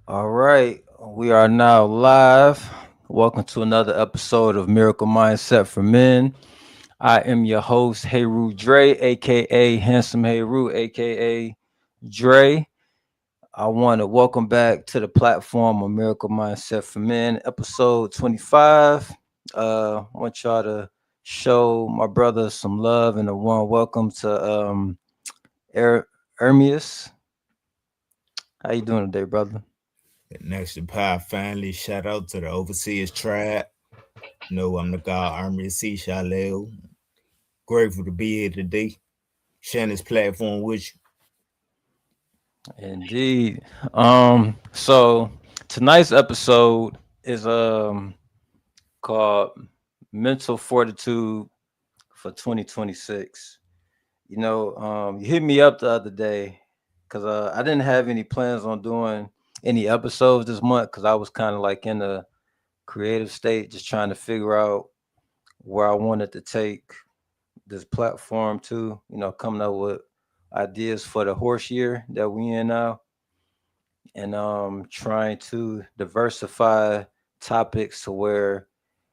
All right, we are now live. Welcome to another episode of Miracle Mindset for Men. I am your host, Heru Dre, aka Handsome Heru, aka Dre. I want to welcome back to the platform of Miracle Mindset for Men, episode 25. I want y'all to show my brother some love and a warm welcome to Ermias. How you doing today, brother? Next to Power family, shout out to the Overseers Tribe. I'm the God Ermias C. Shalel. Grateful to be here today, sharing this platform with you. Indeed. So tonight's episode is called Mental Fortitude for 2026. You hit me up the other day because I didn't have any plans on doing any episodes this month because I was kind of like in a creative state, just trying to figure out where I wanted to take this platform to, coming up with ideas for the horse year that we in now, and trying to diversify topics to where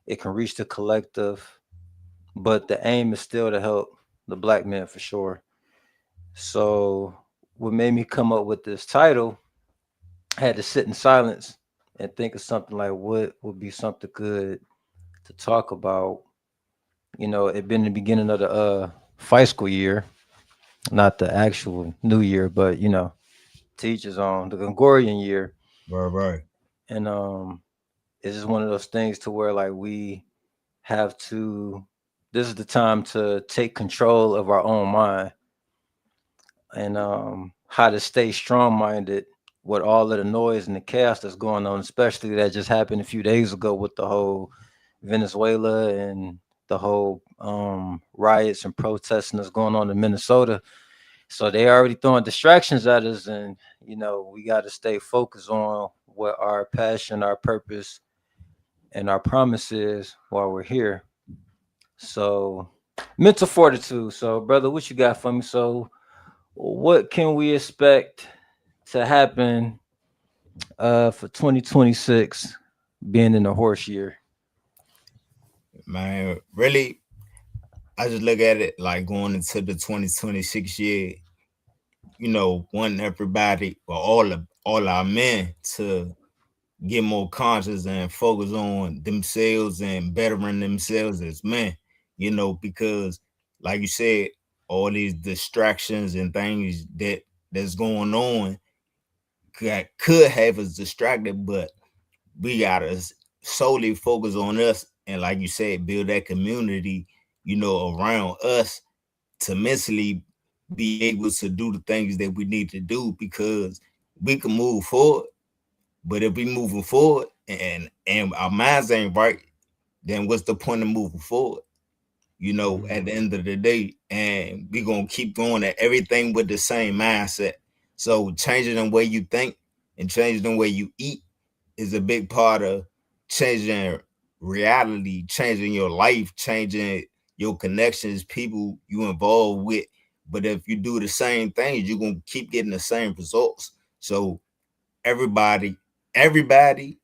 it can reach the collective, but the aim is still to help the black man for sure. So what made me come up with this title, I had to sit in silence and think of something like what would be something good to talk about. It been the beginning of the fiscal year, not the actual new year, but teachers on the Gregorian year. Right. And it's just one of those things to where like we have to, this is the time to take control of our own mind, and how to stay strong minded with all of the noise and the chaos that's going on, especially that just happened a few days ago with the whole Venezuela and the whole riots and protesting that's going on in Minnesota. So they already throwing distractions at us, and we got to stay focused on what our passion, our purpose, and our promise is while we're here. So mental fortitude. So brother, what you got for me? So what can we expect to happen for 2026 being in the horse year? Man, really, I just look at it like going into the 2026 year, wanting everybody or all our men to get more conscious and focus on themselves and bettering themselves as men, because like you said, all these distractions and things that's going on could have us distracted, but we gotta solely focus on us and like you said, build that community, around us to mentally be able to do the things that we need to do because we can move forward. But if we moving forward and our minds ain't right, then what's the point of moving forward? At the Mhm. end of the day, and we gonna keep going at everything with the same mindset. So changing the way you think and changing the way you eat is a big part of changing reality, changing your life, changing your connections, people you involved with. But if you do the same things, you're gonna keep getting the same results. So everybody, everybody,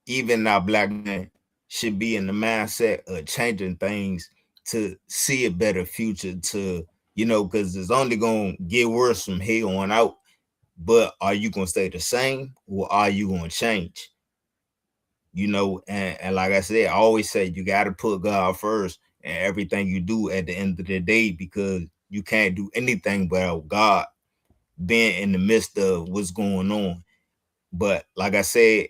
even our black men, should be in the mindset of changing things to see a better future. Because it's only gonna get worse from here on out. But are you gonna stay the same or are you gonna change? And like I said, I always say you got to put God first and everything you do at the end of the day because you can't do anything without God being in the midst of what's going on. But like I said,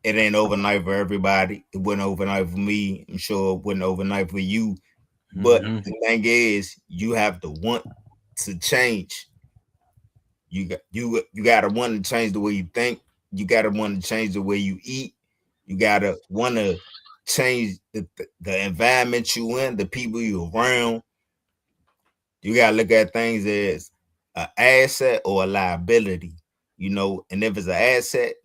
it ain't overnight for everybody. It wasn't overnight for me. I'm sure it wasn't overnight for you. But Mhm. the thing is, you have to want to change. You gotta want to change the way you think. You gotta want to change the way you eat. You gotta want to change the environment you in, the people you around. You gotta look at things as an asset or a liability. And if it's an asset,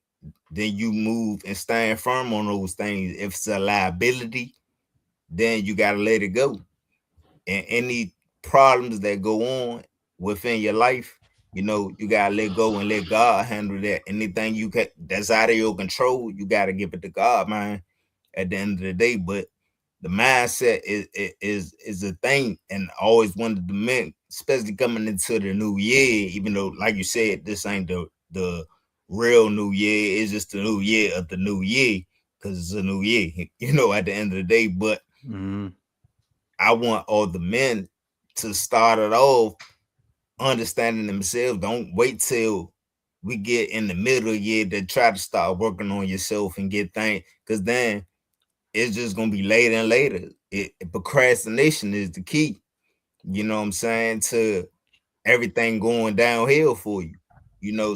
then you move and stand firm on those things. If it's a liability, then you gotta let it go. And any problems that go on within your life, You gotta let go and let God handle that. Anything you can that's out of your control, you gotta give it to God, man. At the end of the day, but the mindset is a thing, and I always wanted to men, especially coming into the new year. Even though, like you said, this ain't the real new year. It's just the new year of the new year because it's a new year. At the end of the day, but Mm-hmm. I want all the men to start it off understanding themselves. Don't wait till we get in the middle of the year to try to start working on yourself and get things, because then it's just gonna be later and later. Procrastination is the key. You know what I'm saying? To everything going downhill for you.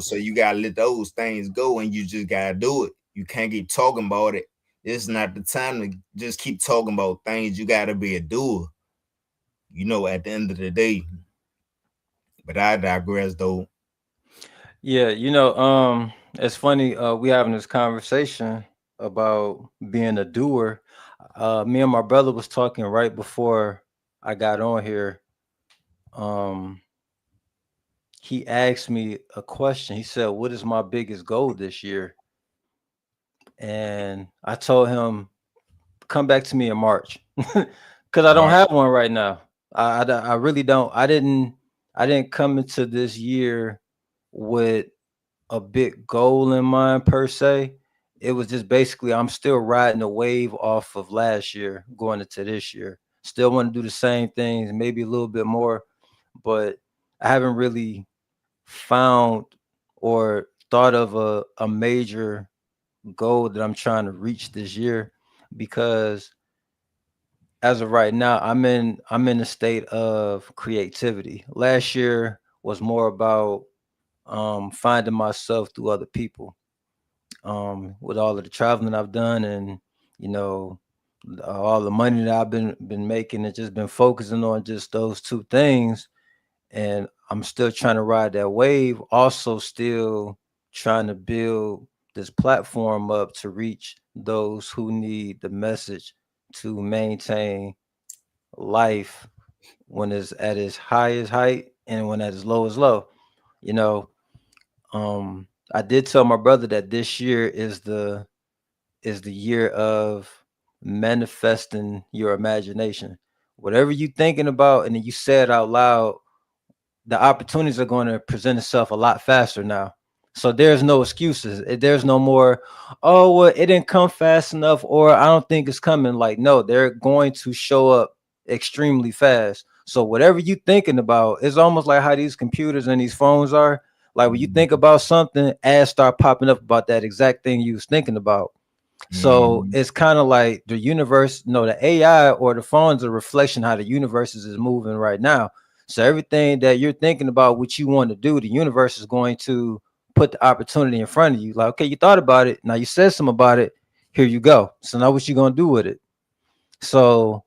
So you gotta let those things go, and you just gotta do it. You can't keep talking about it. It's not the time to just keep talking about things. You gotta be a doer. At the end of the day. But I digress, though. Yeah, it's funny. We having this conversation about being a doer. Me and my brother was talking right before I got on here. Um, he asked me a question. He said, "What is my biggest goal this year?" And I told him, "Come back to me in March," because I don't Right. have one right now. I really don't. I didn't come into this year with a big goal in mind per se. It was just basically I'm still riding a wave off of last year going into this year. Still want to do the same things, maybe a little bit more, but I haven't really found or thought of a major goal that I'm trying to reach this year because as of right now, I'm in a state of creativity. Last year was more about finding myself through other people. With all of the traveling I've done and you know all the money that I've been making and just been focusing on just those two things, and I'm still trying to ride that wave, also still trying to build this platform up to reach those who need the message to maintain life when it's at its highest height and when at its low is low. You know, I did tell my brother that this year is the year of manifesting your imagination. Whatever you thinking about and then you say it out loud, the opportunities are going to present itself a lot faster now. So there's no excuses. There's no more, oh, well, it didn't come fast enough, or I don't think it's coming. Like, no, they're going to show up extremely fast. So whatever you thinking about, it's almost like how these computers and these phones are. Like when you think Mm-hmm. about something, ads start popping up about that exact thing you was thinking about. So Mm-hmm. it's kind of like the universe, no, the AI or the phone's a reflection how the universe is moving right now. So everything that you're thinking about, what you want to do, the universe is going to put the opportunity in front of you. Like, okay, you thought about it. Now you said something about it. Here you go. So now what you gonna do with it? So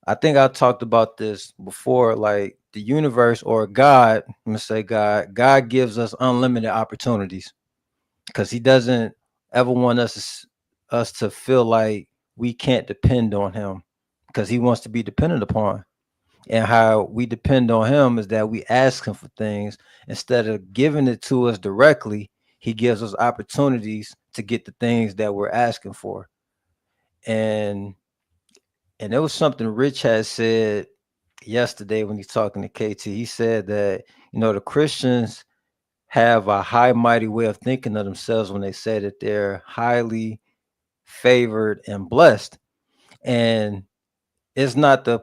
I think I talked about this before. Like the universe or God, I'm gonna say God. God gives us unlimited opportunities because he doesn't ever want us to feel like we can't depend on him because he wants to be dependent upon. And how we depend on him is that we ask him for things instead of giving it to us directly. He gives us opportunities to get the things that we're asking for. And and there was something Rich had said yesterday when he's talking to KT. He said that the Christians have a high mighty way of thinking of themselves when they say that they're highly favored and blessed. And it's not the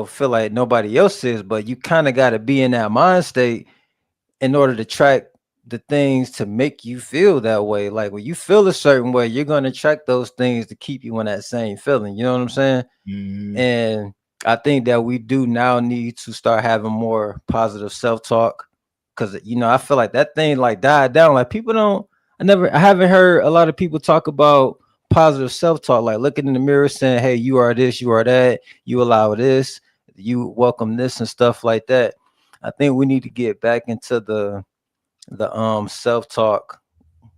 feel like nobody else is, but you kind of got to be in that mind state in order to track the things to make you feel that way. Like when you feel a certain way, you're going to track those things to keep you in that same feeling. You know what I'm saying? Mm-hmm. And I think that we do now need to start having more positive self-talk because I feel like that thing like died down. Like people don't. I haven't heard a lot of people talk about positive self-talk. Like looking in the mirror, saying, "Hey, you are this, you are that, you allow this, you welcome this, and stuff like that." I think we need to get back into the self-talk,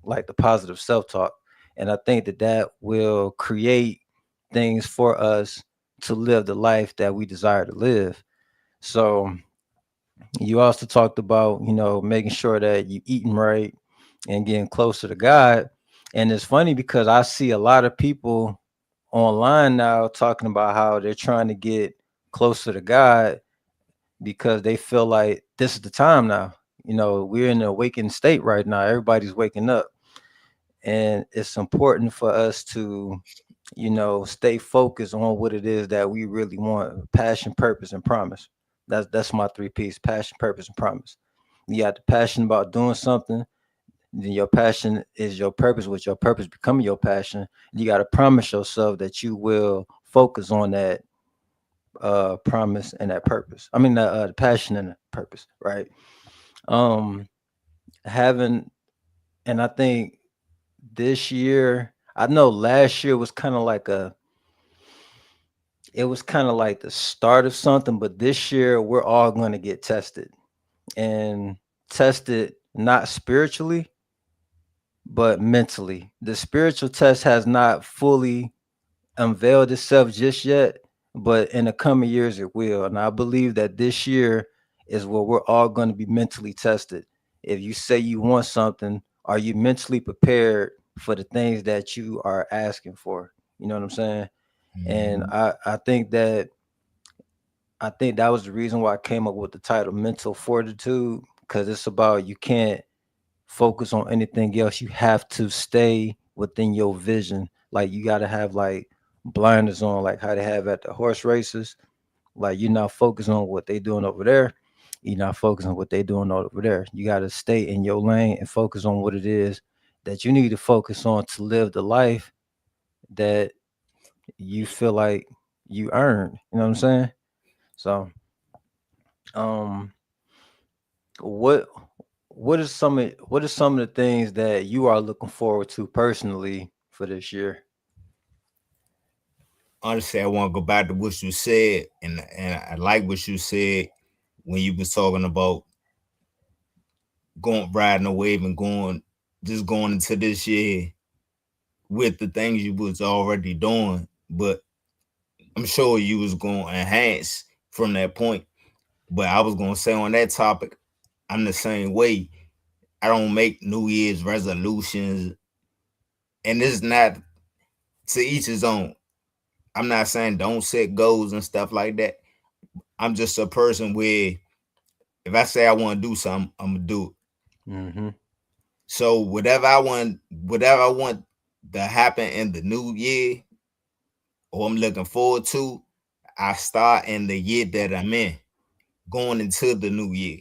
like the positive self-talk, and I think that that will create things for us to live the life that we desire to live. So You also talked about, making sure that you eating right and getting closer to God. And it's funny because I see a lot of people online now talking about how they're trying to get closer to God because they feel like this is the time now. We're in an awakened state right now. Everybody's waking up. And it's important for us to, stay focused on what it is that we really want: passion, purpose, and promise. That's my three piece: passion, purpose, and promise. You got the passion about doing something, then your passion is your purpose, with your purpose becoming your passion. You got to promise yourself that you will focus on that promise and that purpose. I mean, the passion and the purpose, right? Um, having, and I think this year, I know last year was kind of like it was kind of like the start of something, but this year we're all going to get tested, and tested not spiritually, but mentally. The spiritual test has not fully unveiled itself just yet, but in the coming years it will. And I believe that this year is where we're all going to be mentally tested. If you say you want something, are you mentally prepared for the things that you are asking for? You know what I'm saying? And Mhm. I think that was the reason why I came up with the title Mental Fortitude, because it's about, you can't focus on anything else. You have to stay within your vision. Like, you got to have like blinders on, like how they have at the horse races. Like, you're not focusing on what they doing over there. You're not focusing on what they doing over there. You got to stay in your lane and focus on what it is that you need to focus on to live the life that you feel like you earned. You know what I'm saying? So, um, what what are some of the things that you are looking forward to personally for this year? Honestly, I want to go back to what you said, and I like what you said when you was talking about going riding a wave and going into this year with the things you was already doing. But I'm sure you was going to enhance from that point. But I was going to say on that topic, I'm the same way. I don't make New Year's resolutions, and it's not, to each his own. I'm not saying don't set goals and stuff like that. I'm just a person where if I say I want to do something, I'm gonna do it. Mm-hmm. So whatever I want to happen in the new year, or I'm looking forward to, I start in the year that I'm in, going into the new year.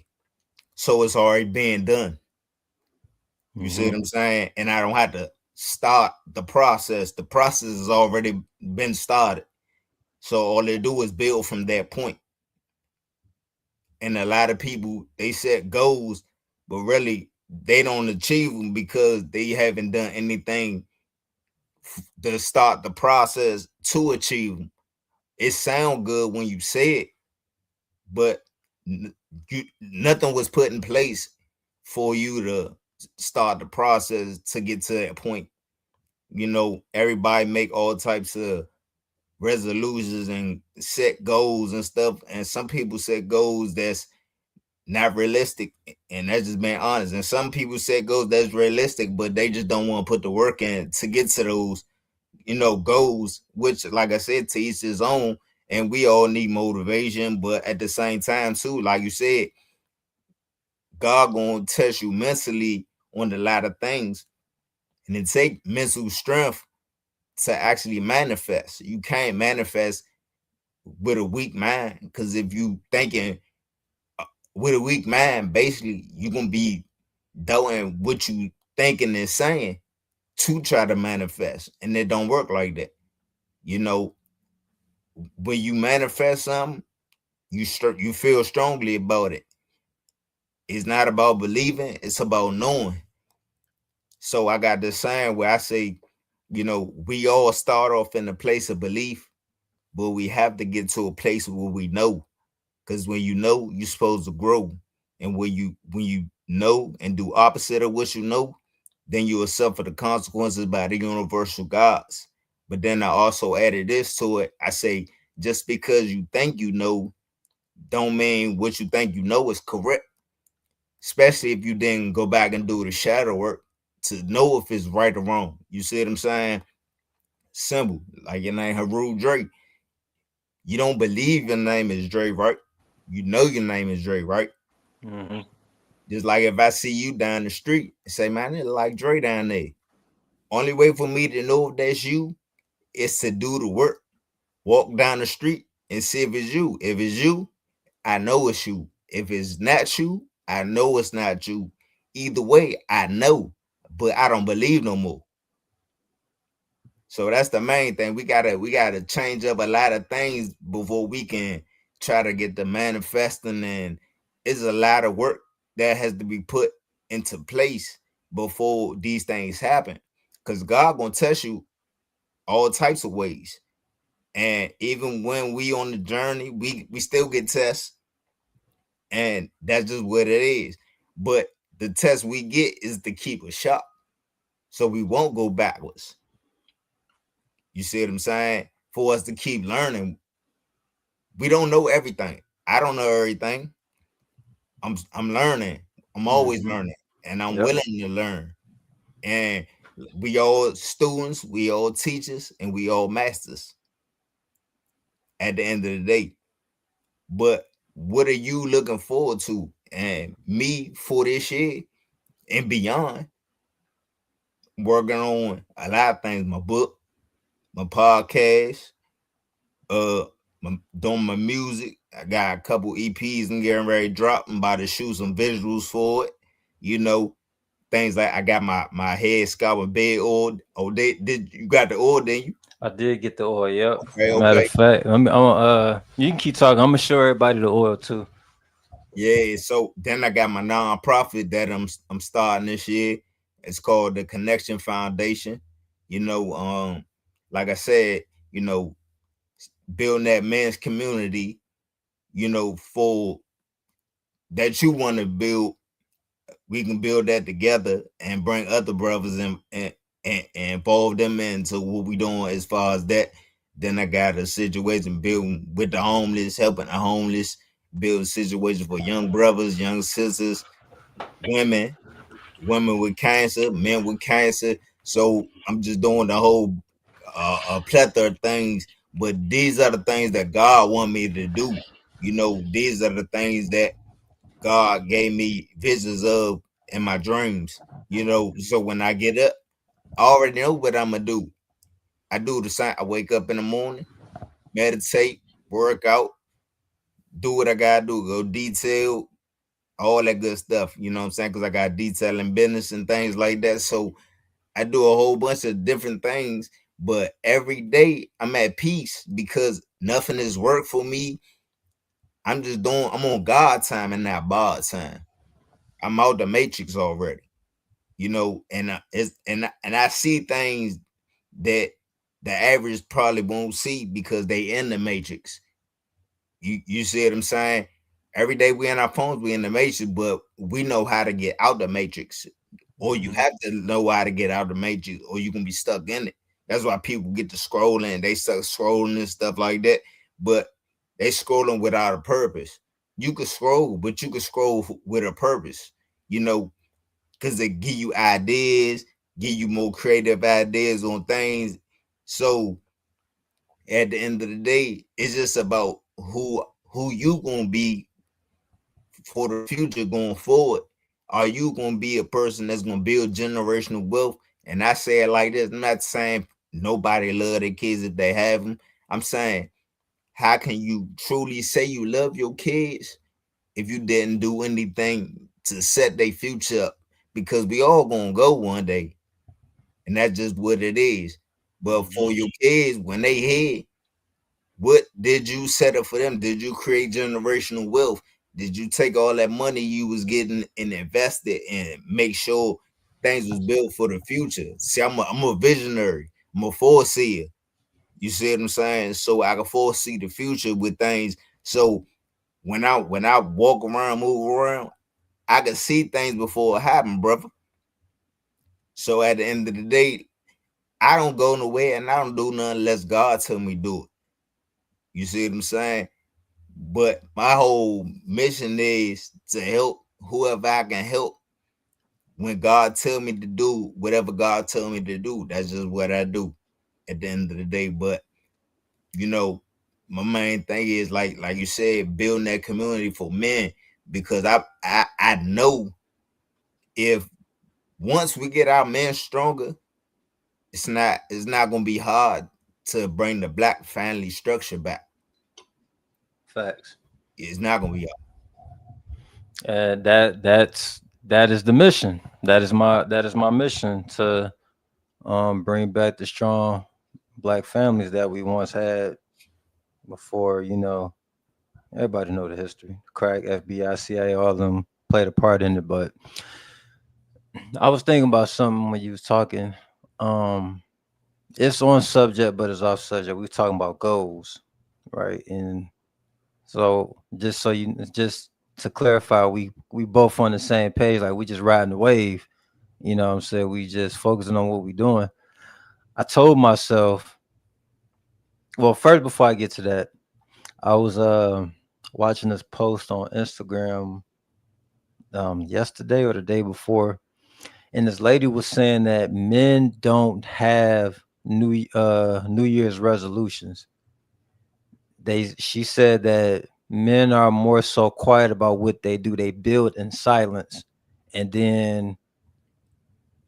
So it's already being done. You see Mm-hmm. what I'm saying? And I don't have to start the process. The process has already been started. So all they do is build from that point. And a lot of people, they set goals, but really they don't achieve them because they haven't done anything to start the process to achieve them. It sound good when you say it, but nothing was put in place for you to start the process to get to that point. Everybody make all types of resolutions and set goals and stuff, and some people set goals that's not realistic, and that's just being honest. And some people set goals that's realistic, but they just don't want to put the work in to get to those, goals. Which, like I said, to each his own. And we all need motivation, but at the same time, too, like you said, God gonna test you mentally on a lot of things, and it take mental strength to actually manifest. You can't manifest with a weak mind, because if you thinking with a weak mind, basically you're gonna be doubting what you thinking and saying to try to manifest, and it don't work like that. You know, when you manifest something, you feel strongly about it. It's not about believing; it's about knowing. So I got this saying where I say, we all start off in a place of belief, but we have to get to a place where we know. Because when you know, you're supposed to grow. And when you know and do opposite of what you know, then you will suffer the consequences by the universal gods. But then I also added this to it. I say, just because you think you know don't mean what you think you know is correct, especially if you didn't go back and do the shadow work to know if it's right or wrong. You see what I'm saying? Simple. Like your name Haru Drake. You don't believe your name is Dre, right? You know your name is Dre, right? Mm-hmm. Just like if I see you down the street and say, man, it like Dre down there. Only way for me to know if that's you is to do the work. Walk down the street and see if it's you. If it's you, I know it's you. If it's not you, I know it's not you. Either way, I know, but I don't believe no more. So that's the main thing. We gotta change up a lot of things before we can try to get the manifesting, and it's a lot of work that has to be put into place before these things happen. Cause God gonna test you all types of ways. And even when we on the journey, we still get tests, and that's just what it is. But the test we get is to keep us sharp, so we won't go backwards. You see what I'm saying? For us to keep learning, we don't know everything. I don't know everything. I'm learning. I'm always Mm-hmm. learning, and I'm Yep. willing to learn. And we all students, we all teachers, and we all masters at the end of the day. But what are you looking forward to? And me for this year and beyond, working on a lot of things. My book, my podcast, uh, doing my music. I got a couple EPs and getting ready to drop. I'm about to shoot some visuals for it. You know, things like I got my head scalp and bed oil. Oh, they did you got the oil, didn't you? I did get the oil. Yep. Okay, Matter of okay. fact, you can keep talking. I'm gonna show everybody the oil too. Yeah, so then I got my nonprofit that I'm starting this year. It's called the Connection Foundation. You know, like I said, you know, building that men's community, you know, for that you want to build, we can build that together and bring other brothers in and involve them into what we doing as far as that. Then I got a situation building with the homeless, helping the homeless, build a situation for young brothers, young sisters, women, women with cancer, men with cancer. So I'm just doing the whole a plethora of things. But these are the things that God want me to do. You know, these are the things that God gave me visions of in my dreams. You know, so when I get up, I already know what I'm gonna do. I do the same. I wake up in the morning, meditate, work out, do what I gotta do, go detail, all that good stuff. You know what I'm saying? Because I got detailing business and things like that. So I do a whole bunch of different things, but every day I'm at peace because nothing is work for me. I'm on God time and not borrowed time. I'm out the matrix already, you know, and and I see things that the average probably won't see because they in the matrix. You see what I'm saying? Every day we in our phones, we in the matrix, but we know how to get out the matrix. Or you Mm-hmm. have to know how to get out the matrix, or you can be stuck in it. That's why people get to scrolling, they start scrolling and stuff like that. But they scrolling without a purpose. You could scroll, but you could scroll with a purpose, you know, because they give you ideas, give you more creative ideas on things. So at the end of the day, it's just about who you gonna be for the future going forward. Are you gonna be a person that's gonna build generational wealth? And I say it like this: I'm not saying nobody love their kids if they have them. I'm saying, how can you truly say you love your kids if you didn't do anything to set their future up? Because we all gonna go one day, and that's just what it is. But Mm-hmm. for your kids, when they head, what did you set up for them? Did you create generational wealth? Did you take all that money you was getting and invest it and make sure things was built for the future? See, I'm a visionary. I'm a foreseer. You see what I'm saying? So I can foresee the future with things. So when I walk around, move around, I can see things before it happen, brother. So at the end of the day, I don't go nowhere and I don't do nothing unless God tell me do it. You see what I'm saying? But my whole mission is to help whoever I can help. When God tell me to do whatever God tell me to do, that's just what I do at the end of the day. But you know, my main thing is like you said, building that community for men, because I know if once we get our men stronger, it's not gonna be hard to bring the black family structure back. Facts. It's not gonna be And that is the mission. That is my mission to bring back the strong black families that we once had before. Everybody know the history. Crack, FBI, CIA, all of them played a part in it. But I was thinking about something when you was talking. Um, it's on subject, but it's off subject. We was talking about goals, right? And so just to clarify, we both on the same page. Like we just riding the wave. You know what I'm saying? We just focusing on what we doing. I told myself, well, first before I get to that, I was watching this post on Instagram yesterday or the day before, and this lady was saying that men don't have New Year's resolutions. She said that men are more so quiet about what they do. They build in silence, and then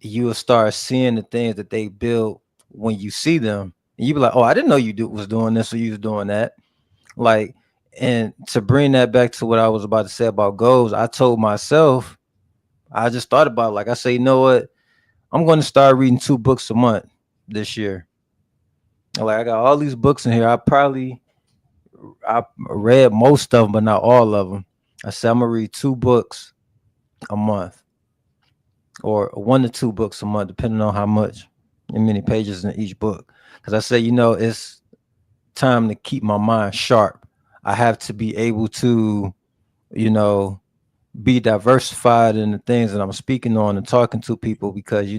you will start seeing the things that they build when you see them. And you be like, "Oh, I didn't know was doing this or you was doing that." Like, and to bring that back to what I was about to say about goals, I told myself, I just thought about it, like I say, you know what? I'm going to start reading 2 books a month this year. Like I got all these books in here. I read most of them, but not all of them. I said I'm gonna read 2 books a month, or 1 to 2 books a month, depending on how many pages in each book. Because I said, it's time to keep my mind sharp. I have to be able to, you know, be diversified in the things that I'm speaking on and talking to people, because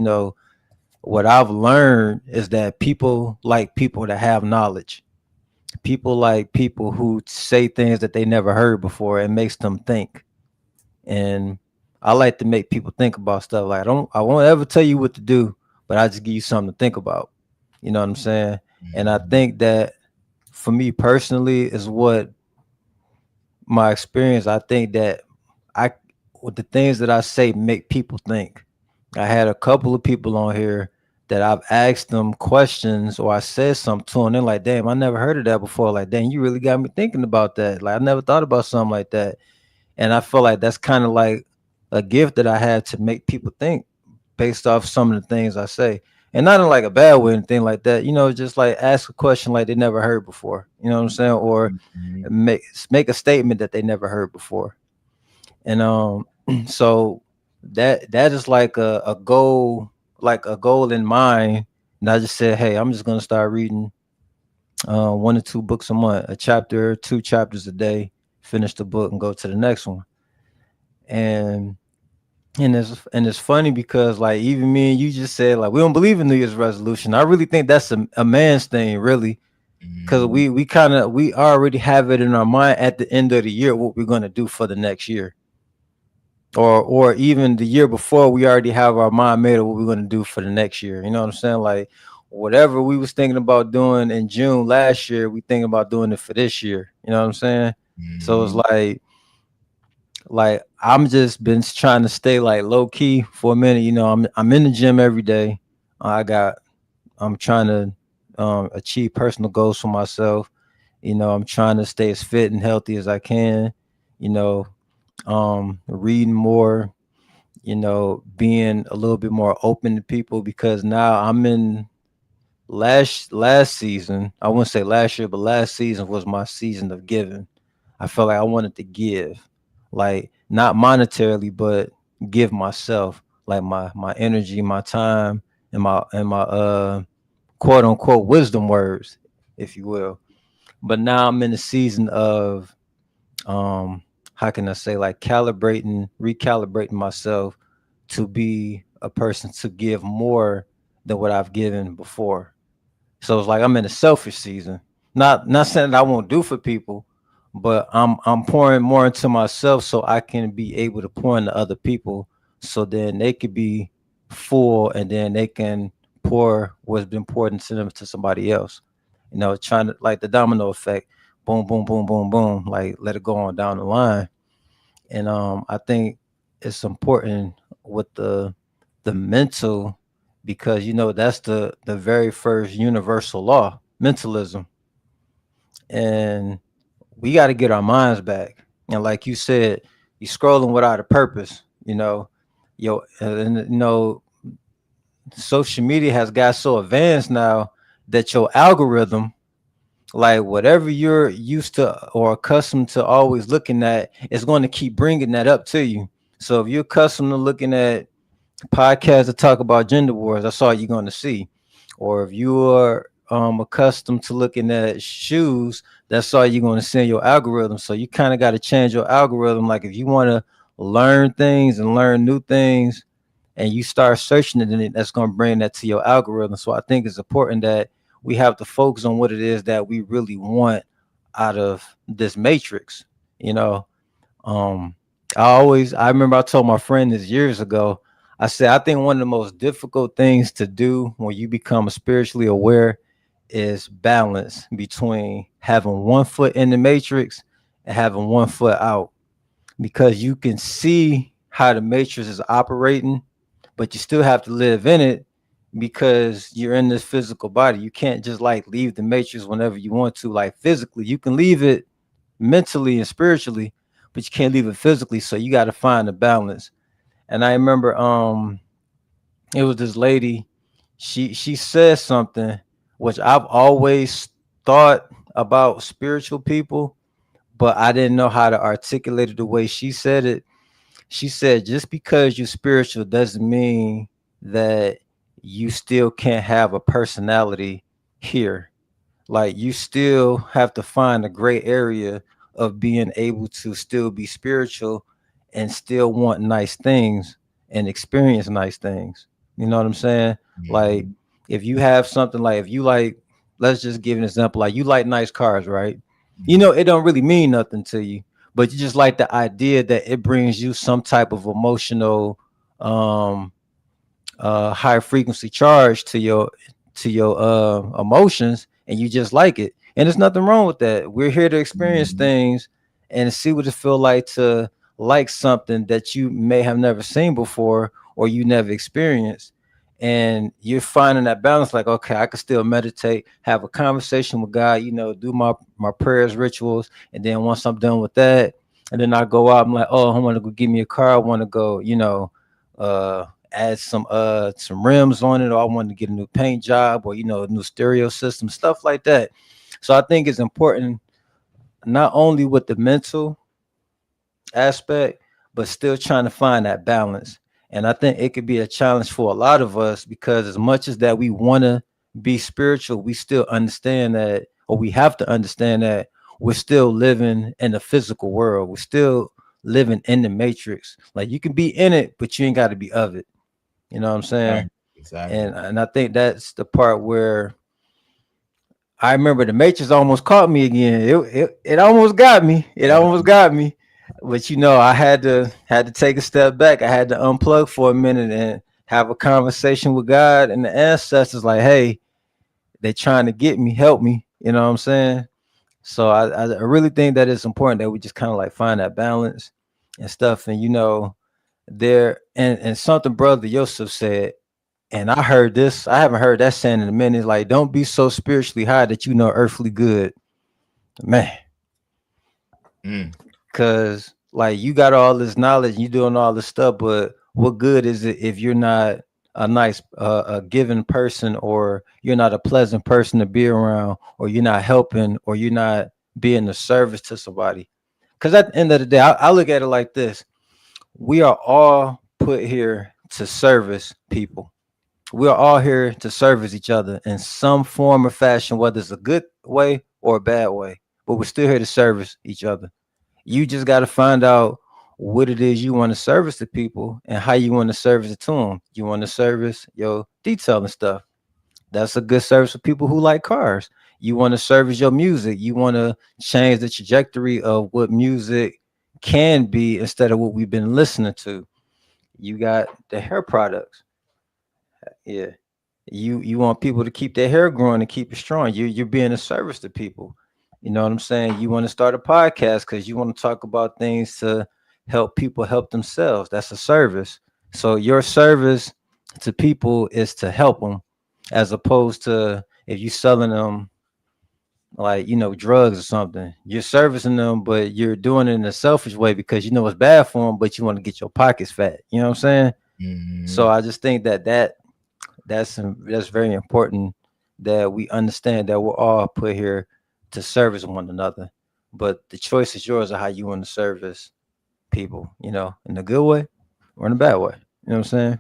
what I've learned is that people like people that have knowledge. People like people who say things that they never heard before. It makes them think. And I like to make people think about stuff. Like I won't ever tell you what to do, but I just give you something to think about. You know what I'm saying? And I Mhm. think that for me personally is what my experience. I think that I with the things that I say make people think. I had a couple of people on here that I've asked them questions or I said something to them. They're like, damn, I never heard of that before. Like, damn, you really got me thinking about that. Like, I never thought about something like that. And I feel like that's kind of like a gift that I have to make people think based off some of the things I say. And not in like a bad way or anything like that. Just like ask a question like they never heard before. You know what I'm saying? Or Mhm. make a statement that they never heard before. And so that is like a goal in mind. And I just said, hey, I'm just gonna start reading 1 to 2 books a month, a chapter, 2 chapters a day, finish the book and go to the next one. And it's funny because like even me and you just said like we don't believe in New Year's resolution. I really think that's a man's thing, really, because Mhm. we already have it in our mind at the end of the year what we're gonna do for the next year, or even the year before. We already have our mind made of what we're gonna do for the next year. You know what I'm saying? Like whatever we was thinking about doing in June last year, we thinking about doing it for this year. You know what I'm saying? So it's Mhm. like I'm just been trying to stay like low key for a minute. I'm in the gym every day. I got I'm trying to achieve personal goals for myself. I'm trying to stay as fit and healthy as I can. You know, reading more. Being a little bit more open to people, because now I'm in last season. I wouldn't say last year, but last season was my season of giving. I felt like I wanted to give, like not monetarily, but give myself, like my energy, my time, and my quote unquote wisdom words, if you will. But now I'm in the season of um how can I say, like recalibrating myself to be a person to give more than what I've given before. So it's like I'm in a selfish season. Not saying that I won't do for people, but I'm pouring more into myself so I can be able to pour into other people, so then they could be full, and then they can pour what's been poured into them to somebody else. Trying to, like, the domino effect, boom, boom, boom, boom, boom, like let it go on down the line. And I think it's important with the mental, because that's the very first universal law, mentalism. And we got to get our minds back. And like you said, you scrolling without a purpose. Social media has got so advanced now that your algorithm, like whatever you're used to or accustomed to always looking at, is going to keep bringing that up to you. So if you're accustomed to looking at podcasts that talk about gender wars, that's all you're going to see. Or if you are accustomed to looking at shoes, that's all you're going to see in your algorithm. So you kind of got to change your algorithm. Like if you want to learn things and learn new things, and you start searching it, and that's going to bring that to your algorithm. So I think it's important that we have to focus on what it is that we really want out of this matrix. You know, um, I remember I told my friend this years ago. I said I think one of the most difficult things to do when you become spiritually aware is balance between having one foot in the matrix and having one foot out, because you can see how the matrix is operating, but you still have to live in it because you're in this physical body. You can't just like leave the matrix whenever you want to, like physically. You can leave it mentally and spiritually, but you can't leave it physically. So you got to find a balance. And I remember it was this lady, she said something which I've always thought about spiritual people, but I didn't know how to articulate it the way she said it. She said, just because you're spiritual doesn't mean that you still can't have a personality here. Like you still have to find a gray area of being able to still be spiritual and still want nice things and experience nice things. You know what I'm saying? Like Mhm. if you have something, like if you like, let's just give an example, like you like nice cars, right? Mhm. It don't really mean nothing to you, but you just like the idea that it brings you some type of emotional um high frequency charge to your emotions, and you just like it, and there's nothing wrong with that. We're here to experience Mhm. things and see what it feel like to like something that you may have never seen before or you never experienced. And you're finding that balance, like, okay, I can still meditate, have a conversation with God, do my prayers, rituals, and then once I'm done with that, and then I go out, I'm like, oh, I want to go get me a car, I want to go, uh add some rims on it, or I want to get a new paint job, or a new stereo system, stuff like that. So I think it's important not only with the mental aspect, but still trying to find that balance. And I think it could be a challenge for a lot of us, because as much as that we want to be spiritual, we still understand that, or we have to understand that we're still living in the physical world. We're still living in the matrix. Like you can be in it, but you ain't got to be of it. You know what I'm saying? Exactly. Exactly. And I think that's the part where I remember the Matrix almost caught me again. It almost got me. It almost got me. But I had to take a step back. I had to unplug for a minute and have a conversation with God and the ancestors. Like, hey, they trying to get me, help me. You know what I'm saying? So I really think that it's important that we just kind of like find that balance and stuff. And there and something Brother Yosef said, and I heard this. I haven't heard that saying in a minute. Like, don't be so spiritually high that you know earthly good, man. Mm. Cause like you got all this knowledge, you doing all this stuff, but what good is it if you're not a nice, a giving person, or you're not a pleasant person to be around, or you're not helping, or you're not being a service to somebody? Cause at the end of the day, I look at it like this: we are all put here to service people. We're all here to service each other in some form or fashion, whether it's a good way or a bad way. But we're still here to service each other. You just got to find out what it is you want to service to people and how you want to service it to them. You want to service your detailing stuff. That's a good service for people who like cars. You want to service your music. You want to change the trajectory of what music can be instead of what we've been listening to. You got the hair products. Yeah. You want people to keep their hair growing and keep it strong. You're being a service to people. You know what I'm saying? You want to start a podcast because you want to talk about things to help people help themselves. That's a service. So your service to people is to help them, as opposed to if you selling them like drugs or something. You're servicing them, but you're doing it in a selfish way because you know it's bad for them, but you want to get your pockets fat. You know what I'm saying? So Mhm. I just think that's very important that we understand that we're all put here to service one another. But the choice is yours of how you want to service people, in a good way or in a bad way. You know what I'm saying?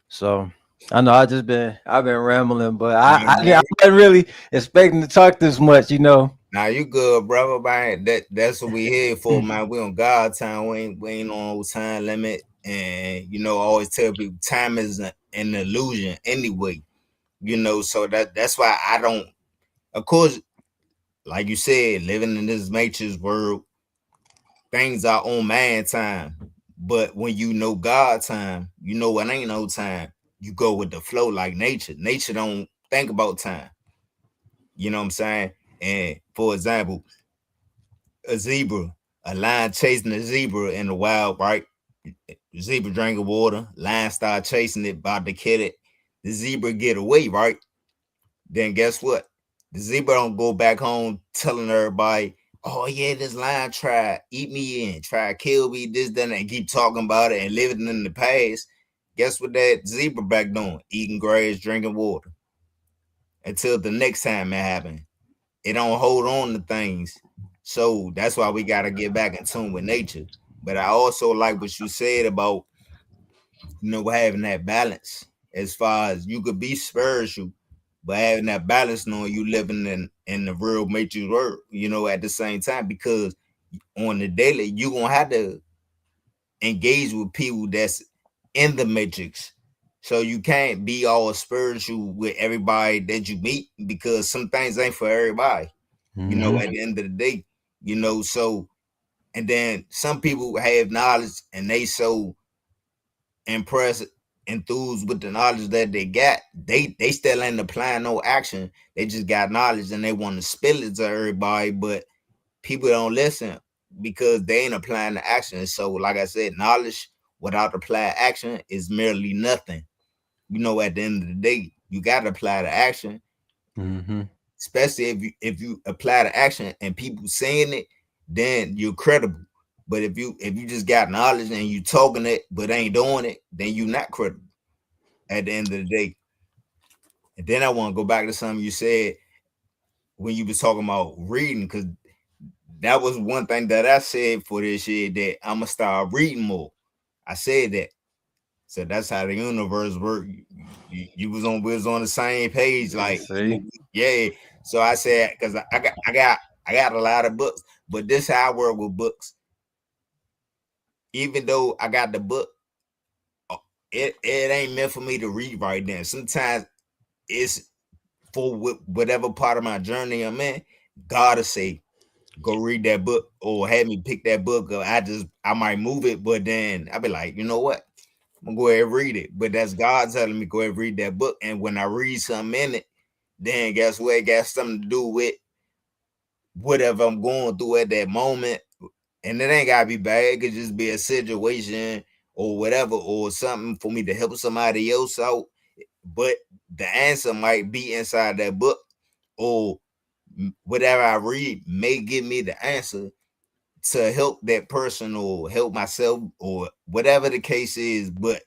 So I know I've been rambling, but Nah, I wasn't really expecting to talk this much. nah, you good, brother, man. That's what we here for, man. We on God time. We ain't on no time limit. And I always tell people time is an illusion anyway. So that's why I don't. Of course, like you said, living in this matrix world, things are on man time. But when you know God time, you know it ain't no time. You go with the flow like nature. Nature don't think about time. You know what I'm saying? And for example, a zebra, a lion chasing a zebra in the wild, right? The zebra drinking water, lion start chasing it, about to kill it. The zebra get away, right? Then guess what? The zebra don't go back home telling everybody, oh yeah, this lion tried eat me in, try to kill me, this, that, and keep talking about it and living in the past. Guess what that zebra back doing? Eating grass, drinking water. Until the next time it happens. It don't hold on to things. So that's why we gotta get back in tune with nature. But I also like what you said about having that balance as far as you could be spiritual, but having that balance knowing you living in the real matrix world, at the same time, because on the daily you gonna have to engage with people that's in the matrix. So you can't be all spiritual with everybody that you meet because some things ain't for everybody, Hmm. at the end of the day, so and then some people have knowledge and they so impressed, enthused with the knowledge that they got. They still ain't applying no action. They just got knowledge and they want to spill it to everybody, but people don't listen because they ain't applying the action. So, like I said, knowledge without applied action is merely nothing. At the end of the day, you gotta apply the action, Hmm. especially if you apply the action and people saying it, then you're credible. But if you just got knowledge and you talking it but ain't doing it, then you not credible at the end of the day. And then I want to go back to something you said when you was talking about reading, because that was one thing that I said for this year that I'm gonna start reading more. I said that. So that's how the universe works. You we was on the same page, like See. yeah. So I said because I got a lot of books, but this how I work with books. Even though I got the book, it ain't meant for me to read right then. Sometimes it's for whatever part of my journey I'm in. Gotta say, go read that book or have me pick that book. Or I might move it, but then I be like, you know what? I'm gonna go ahead and read it. But that's God telling me go ahead and read that book. And when I read something in it, then guess what? It got something to do with whatever I'm going through at that moment. And it ain't gotta be bad. It could just be a situation or whatever, or something for me to help somebody else out. But the answer might be inside that book, or whatever I read may give me the answer to help that person or help myself or whatever the case is. But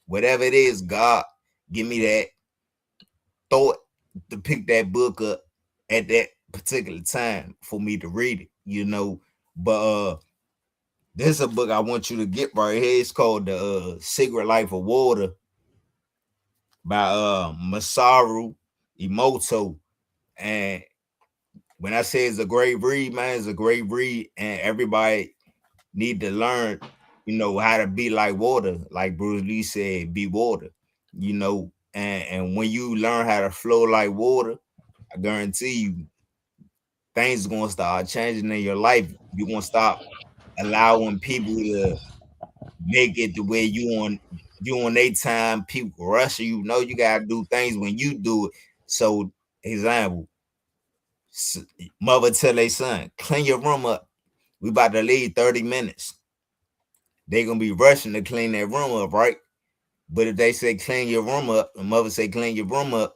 whatever it is, God give me that thought to pick that book up at that particular time for me to read it. But this is a book I want you to get right here. It's called The Secret Life of Water by Masaru Emoto. And when I say it's a great read, man, it's a great read, and everybody need to learn, how to be like water. Like Bruce Lee said, be water, and when you learn how to flow like water, I guarantee you things gonna start changing in your life. You're gonna stop allowing people to make it the way you on their time. People rushing. You know you gotta do things when you do it. So, example, mother tell their son, clean your room up. We about to leave 30 minutes. They gonna be rushing to clean their room up, right? But if they say clean your room up, and mother say clean your room up,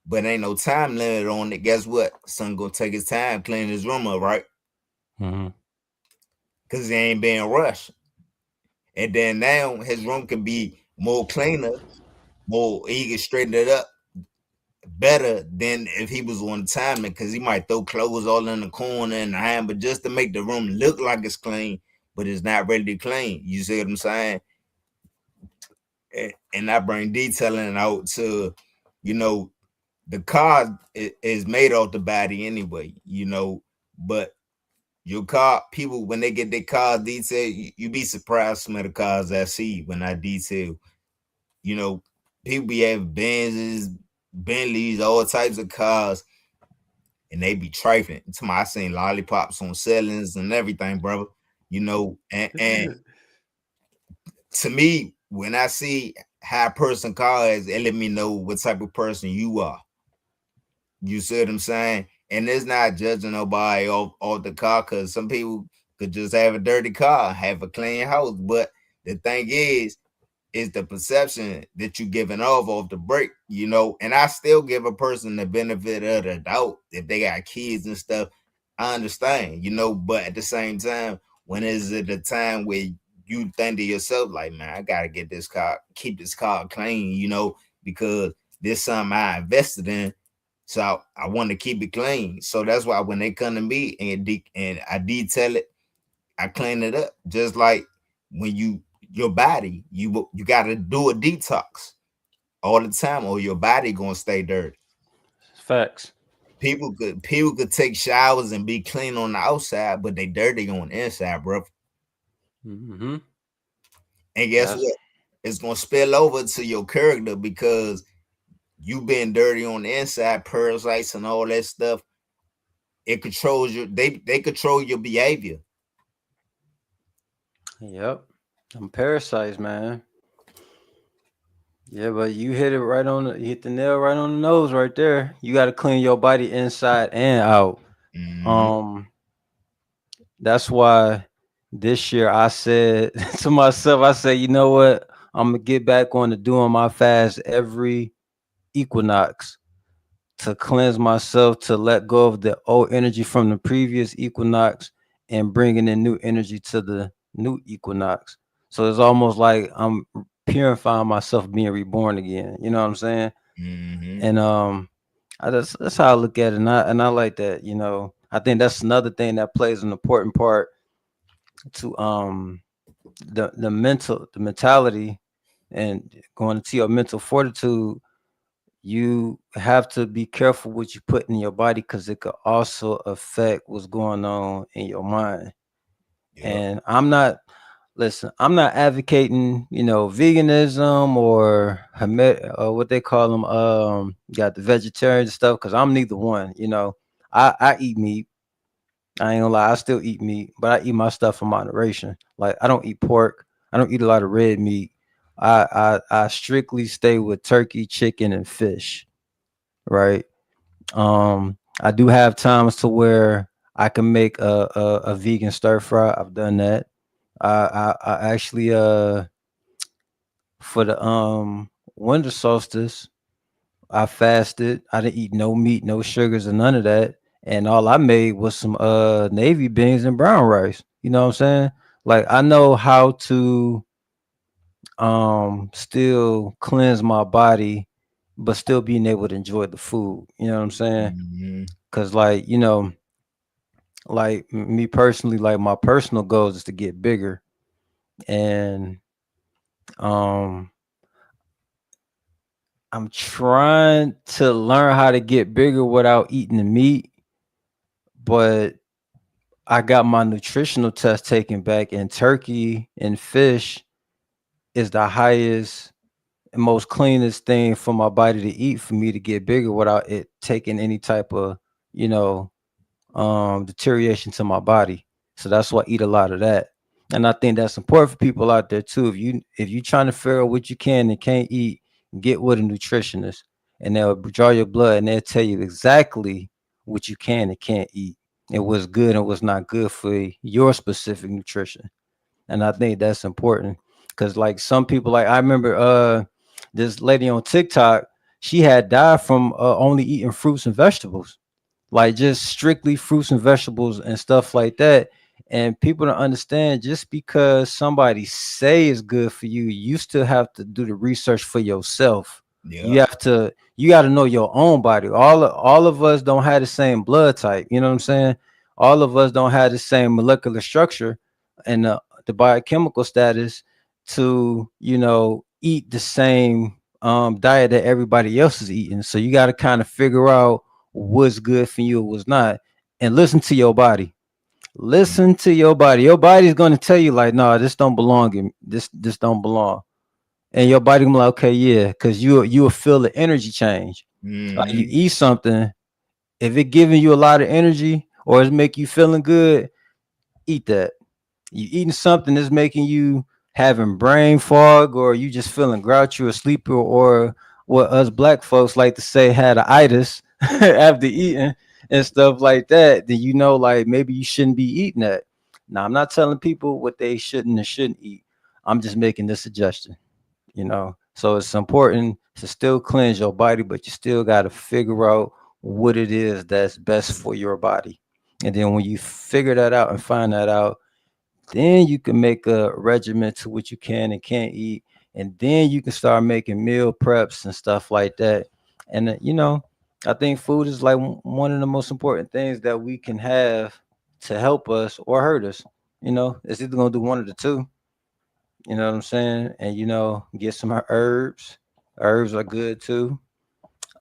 but ain't no time limit on it, guess what? Son gonna take his time cleaning his room up, right? Mm-hmm. Cause he ain't being rushed. And then now his room can be more cleaner, more he can straighten it up better than if he was on time because he might throw clothes all in the corner and the hand, but just to make the room look like it's clean, but it's not really clean. You see what I'm saying? And I bring detailing out to, you know, the car is made off the body anyway, but your car, people, when they get their cars detailed, you be surprised some of the cars I see when I detail. You know, people be having Benzes, Bentleys, all types of cars, and they be trifling. To my, I seen lollipops on ceilings and everything, brother. And to me, when I see how a person car is, it let me know what type of person you are. You see what I'm saying? And it's not judging nobody off the car because some people could just have a dirty car, have a clean house. But the thing is the perception that you giving off the break, and I still give a person the benefit of the doubt if they got kids and stuff. I understand, but at the same time, when is it a time where you think to yourself, like, man, I gotta get this car, keep this car clean, because this something I invested in. So I want to keep it clean. So that's why when they come to me and I detail it, I clean it up. Just like when your body, you got to do a detox all the time, or your body gonna stay dirty. Facts. People could take showers and be clean on the outside, but they dirty on the inside, bro. Mm-hmm. And guess That's what? It's gonna spill over to your character because you been dirty on the inside, parasites and all that stuff. It controls your they control your behavior. yep. I'm parasites, man. Yeah, but you hit it right on you hit the nail right on the nose right there. You got to clean your body inside and out. Mm-hmm. Um, that's why this year I said to myself, I said, you know what? I'm gonna get back on to doing my fast every equinox to cleanse myself, to let go of the old energy from the previous equinox and bringing in new energy to the new equinox. So it's almost like I'm purifying myself, being reborn again. You know what I'm saying? Mm-hmm. And that's how I look at it, and I like that. I think that's another thing that plays an important part to the mentality and going into your mental fortitude. You have to be careful what you put in your body because it could also affect what's going on in your mind. Yep. And I'm not advocating, veganism or what they call them. Got the vegetarian stuff because I'm neither one. I eat meat. I ain't gonna lie, I still eat meat, but I eat my stuff in moderation. Like I don't eat pork. I don't eat a lot of red meat. I strictly stay with turkey, chicken, and fish. Right. I do have times to where I can make a vegan stir fry. I've done that. I actually for the winter solstice, I fasted. I didn't eat no meat, no sugars, and none of that. And all I made was some navy beans and brown rice. You know what I'm saying? Like I know how to still cleanse my body, but still being able to enjoy the food. You know what I'm saying? Mm-hmm. Cause like me personally, like my personal goals is to get bigger, and um, I'm trying to learn how to get bigger without eating the meat, but I got my nutritional test taken back, and turkey and fish is the highest and most cleanest thing for my body to eat for me to get bigger without it taking any type of, you know, deterioration to my body. So that's why I eat a lot of that. And I think that's important for people out there too. If you trying to figure out what you can and can't eat, get with a nutritionist, and they'll draw your blood and they'll tell you exactly what you can and can't eat, and what's good and what's not good for your specific nutrition. And I think that's important because like some people, like I remember this lady on TikTok, she had died from only eating fruits and vegetables, like just strictly fruits and vegetables and stuff like that. And people don't understand, just because somebody say it's good for you, you still have to do the research for yourself. Yeah. You got to know your own body. All of us don't have the same blood type. You know what I'm saying? All of us don't have the same molecular structure and the biochemical status to, eat the same diet that everybody else is eating. So you got to kind of figure out what's good for you and what's not, and listen to your body. Listen to your body. Your body's going to tell you like, no, this don't belong in this don't belong. And your body gonna be like, okay, yeah, because you will feel the energy change. Like you Mm-hmm. eat something, if it giving you a lot of energy or it's make you feeling good, eat that. You eating something that's making you having brain fog, or you just feeling grouchy or sleepy, or what us black folks like to say, had a itis after eating and stuff like that, then like maybe you shouldn't be eating that. Now I'm not telling people what they shouldn't and shouldn't eat. I'm just making this suggestion. So it's important to still cleanse your body, but you still got to figure out what it is that's best for your body. And then when you figure that out and find that out, then you can make a regimen to what you can and can't eat. And then you can start making meal preps and stuff like that. And, I think food is like one of the most important things that we can have to help us or hurt us. It's either going to do one of the two. You know what I'm saying? And, get some herbs. Herbs are good too.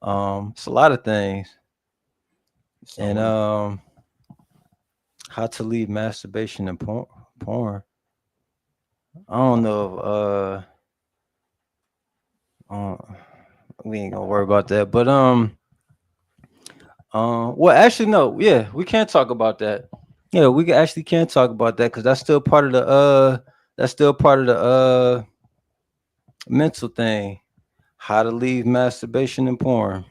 It's a lot of things. And So how to leave masturbation and porn. I don't know if we ain't gonna worry about that. But well, actually, no, yeah, we can't talk about that. Yeah, actually can talk about that because that's still part of the mental thing. How to leave masturbation and porn.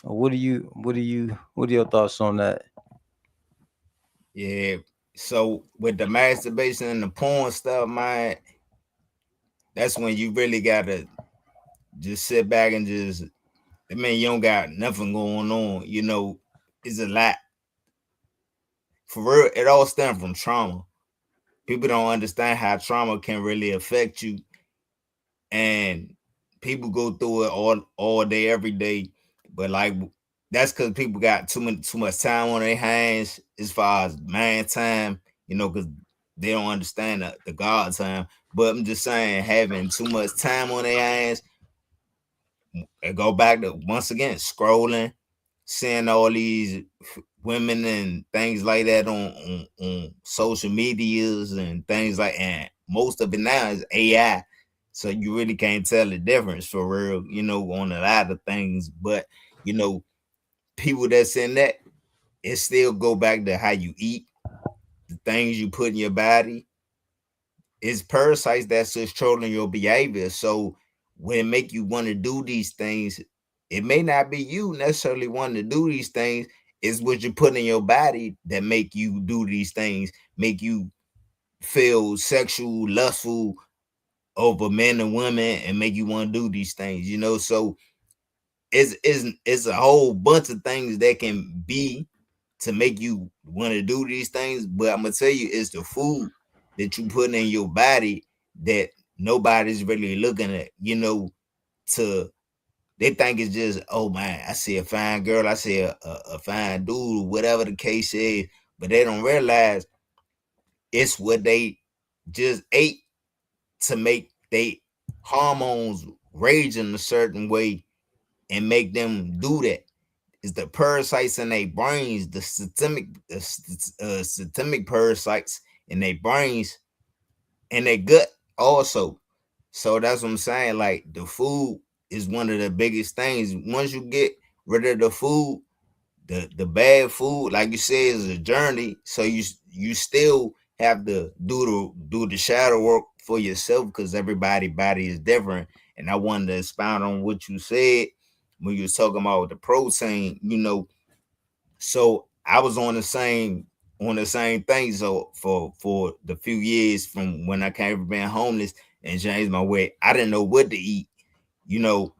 What are your thoughts on that? yeah. So with the masturbation and the porn stuff, man, that's when you really gotta just sit back and just. I mean, you don't got nothing going on. It's a lot for real. It all stems from trauma. People don't understand how trauma can really affect you, and people go through it all day, every day. But like that's because people got too much time on their hands as far as man time. Because they don't understand the God time. But I'm just saying, having too much time on their hands, and go back to once again scrolling, seeing all these women and things like that on social medias and things like, and most of it now is AI. So you really can't tell the difference for real, on a lot of things. But you know, people that's in that, it still go back to how you eat, the things you put in your body. It's parasites that's controlling your behavior. So when it make you want to do these things, it may not be you necessarily wanting to do these things. It's what you put in your body that make you do these things, make you feel sexual, lustful over men and women, and make you want to do these things. So it's a whole bunch of things that can be to make you want to do these things. But I'm gonna tell you, it's the food that you put in your body that nobody's really looking at. To they think it's just, oh man, I see a fine girl, I see a fine dude, whatever the case is, but they don't realize it's what they just ate to make they hormones rage in a certain way and make them do that. Is the parasites in their brains, the systemic parasites in their brains and their gut also. So that's what I'm saying. Like the food is one of the biggest things. Once you get rid of the food, the bad food, like you said, is a journey. So you still have to do the shadow work for yourself because everybody body is different. And I wanted to expound on what you said when you was talking about the protein. So I was on the same thing. So for the few years from when I came from being homeless and changed my way, I didn't know what to eat.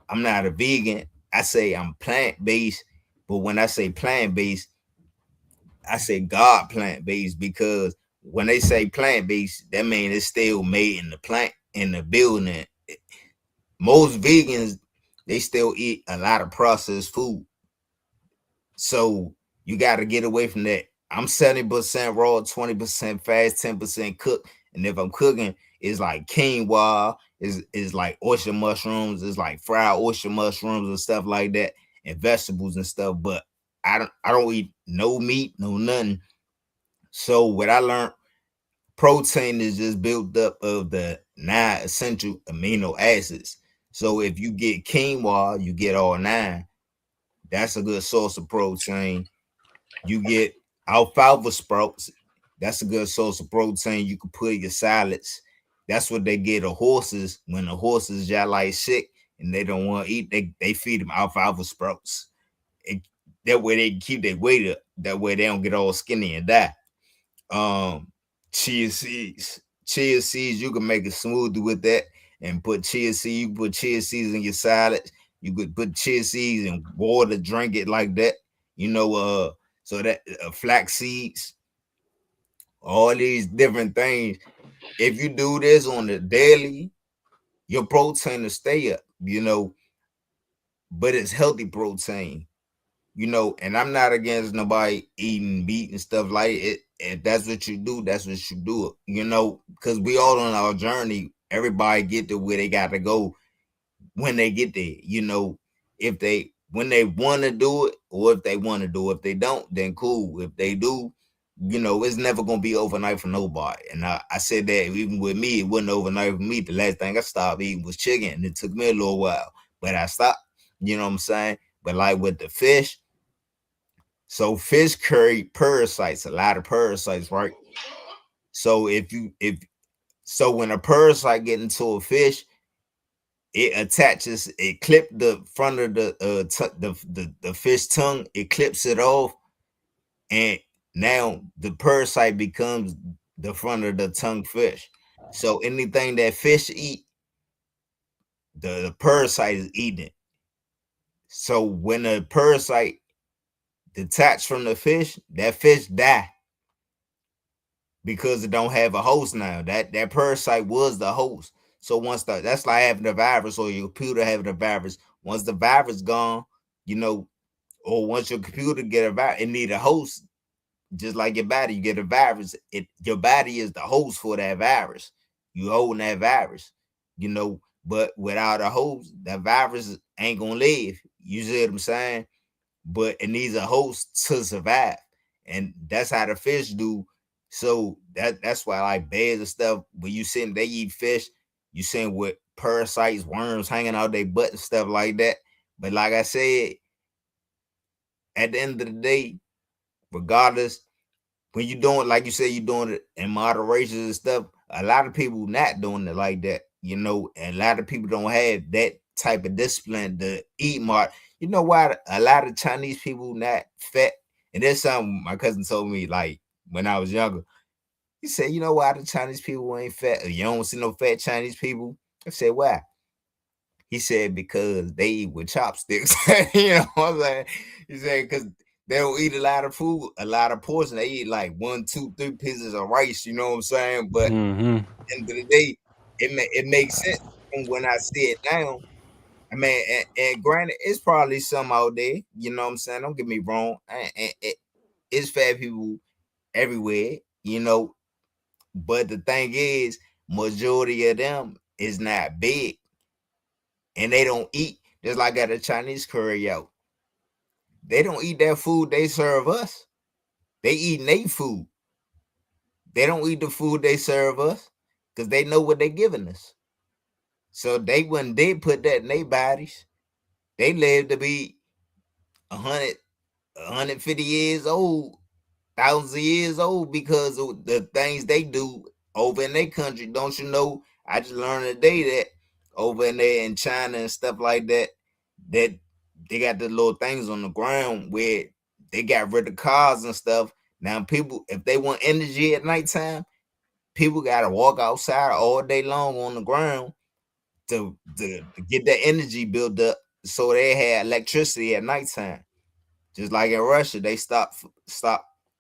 I'm not a vegan. I say I'm plant based, but when I say plant based, I say God plant based because when they say plant based, that means it's still made in the plant in the building. Most vegans they still eat a lot of processed food, so you got to get away from that. I'm 70% raw, 20% fast, 10% cooked, and if I'm cooking, it's like quinoa, is like oyster mushrooms, it's like fried oyster mushrooms and stuff like that, and vegetables and stuff. But I don't eat no meat, no nothing. So what I learned, protein is just built up of the 9 essential amino acids. So if you get quinoa, you get all 9. That's a good source of protein. You get alfalfa sprouts. That's a good source of protein. You can put in your salads. That's what they get the horses when the horses just like sick and they don't want to eat. They feed them alfalfa sprouts. It, that way they can keep their weight up. That way they don't get all skinny and die. Um, chia seeds. Chia seeds, you can make a smoothie with that and put chia seeds. You put chia seeds in your salad. You could put chia seeds in water, drink it like that. So that flax seeds, all these different things. If you do this on the daily, your protein will stay up. But it's healthy protein. And I'm not against nobody eating meat and stuff like it. If that's what you do, that's what you do. Because we all on our journey. Everybody get to where they got to go when they get there. If they when they want to do it, or if they want to do it. If they don't, then cool. If they do, it's never gonna be overnight for nobody. And I said that even with me, it wasn't overnight for me. The last thing I stopped eating was chicken, and it took me a little while, but I stopped. You know what I'm saying? But like with the fish, so fish carry parasites, a lot of parasites, right? So if when a parasite get into a fish, it clip the front of the fish tongue, it clips it off, and now the parasite becomes the front of the tongue fish. So anything that fish eat, the parasite is eating it. So when the parasite detach from the fish, that fish die because it don't have a host now. That parasite was the host. So that's like having a virus or your computer having a virus. Once the virus gone, you know, or once your computer get a virus, it need a host. Just like your body, you get a virus. Your body is the host for that virus. You holding that virus, But without a host, that virus ain't gonna live. You see what I'm saying? But it needs a host to survive, and that's how the fish do. So that's why like bears and stuff. When you see them, they eat fish. You see them with parasites, worms hanging out their butt and stuff like that. But like I said, at the end of the day, regardless, when you doing like you said, you doing it in moderation and stuff. A lot of people not doing it like that, and a lot of people don't have that type of discipline to eat more. You know why a lot of Chinese people not fat? And there's something my cousin told me like when I was younger. He said, you know why the Chinese people ain't fat? You don't see no fat Chinese people. I said, why? He said because they eat with chopsticks. You know what I'm saying? He said because they don't eat a lot of food, a lot of portion. They eat like 1, 2, 3 pieces of rice. You know what I'm saying? But at Mm-hmm. the end of the day, it makes sense from when I see it now. I mean, and granted, it's probably some out there. You know what I'm saying? Don't get me wrong. It's fat people everywhere. But the thing is, majority of them is not big, and they don't eat. Just like at a Chinese curry out, they don't eat that food they serve us. They eat their food. They don't eat the food they serve us because they know what they're giving us. So when they put that in their bodies, they live to be 100, 150 years old, thousands of years old because of the things they do over in their country. Don't you know? I just learned today that over in there in China and stuff like that, that they got the little things on the ground where they got rid of cars and stuff. Now people, if they want energy at nighttime, people gotta walk outside all day long on the ground to get that energy built up so they had electricity at nighttime. Just like in Russia, they stopped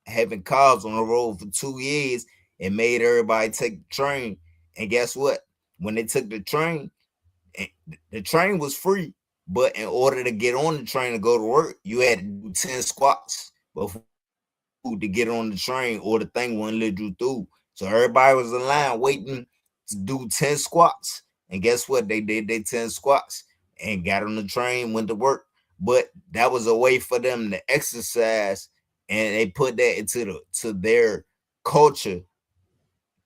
having cars on the road for 2 years and made everybody take the train. And guess what? When they took eh, the train was free, but in order to get on the train to go to work, you had to do 10 squats before you get food to get on the train, or the thing wouldn't let you through. So everybody was in line waiting to do 10 squats. And guess what? They did their 10 squats and got on the train, went to work. But that was a way for them to exercise, and they put that into to their culture.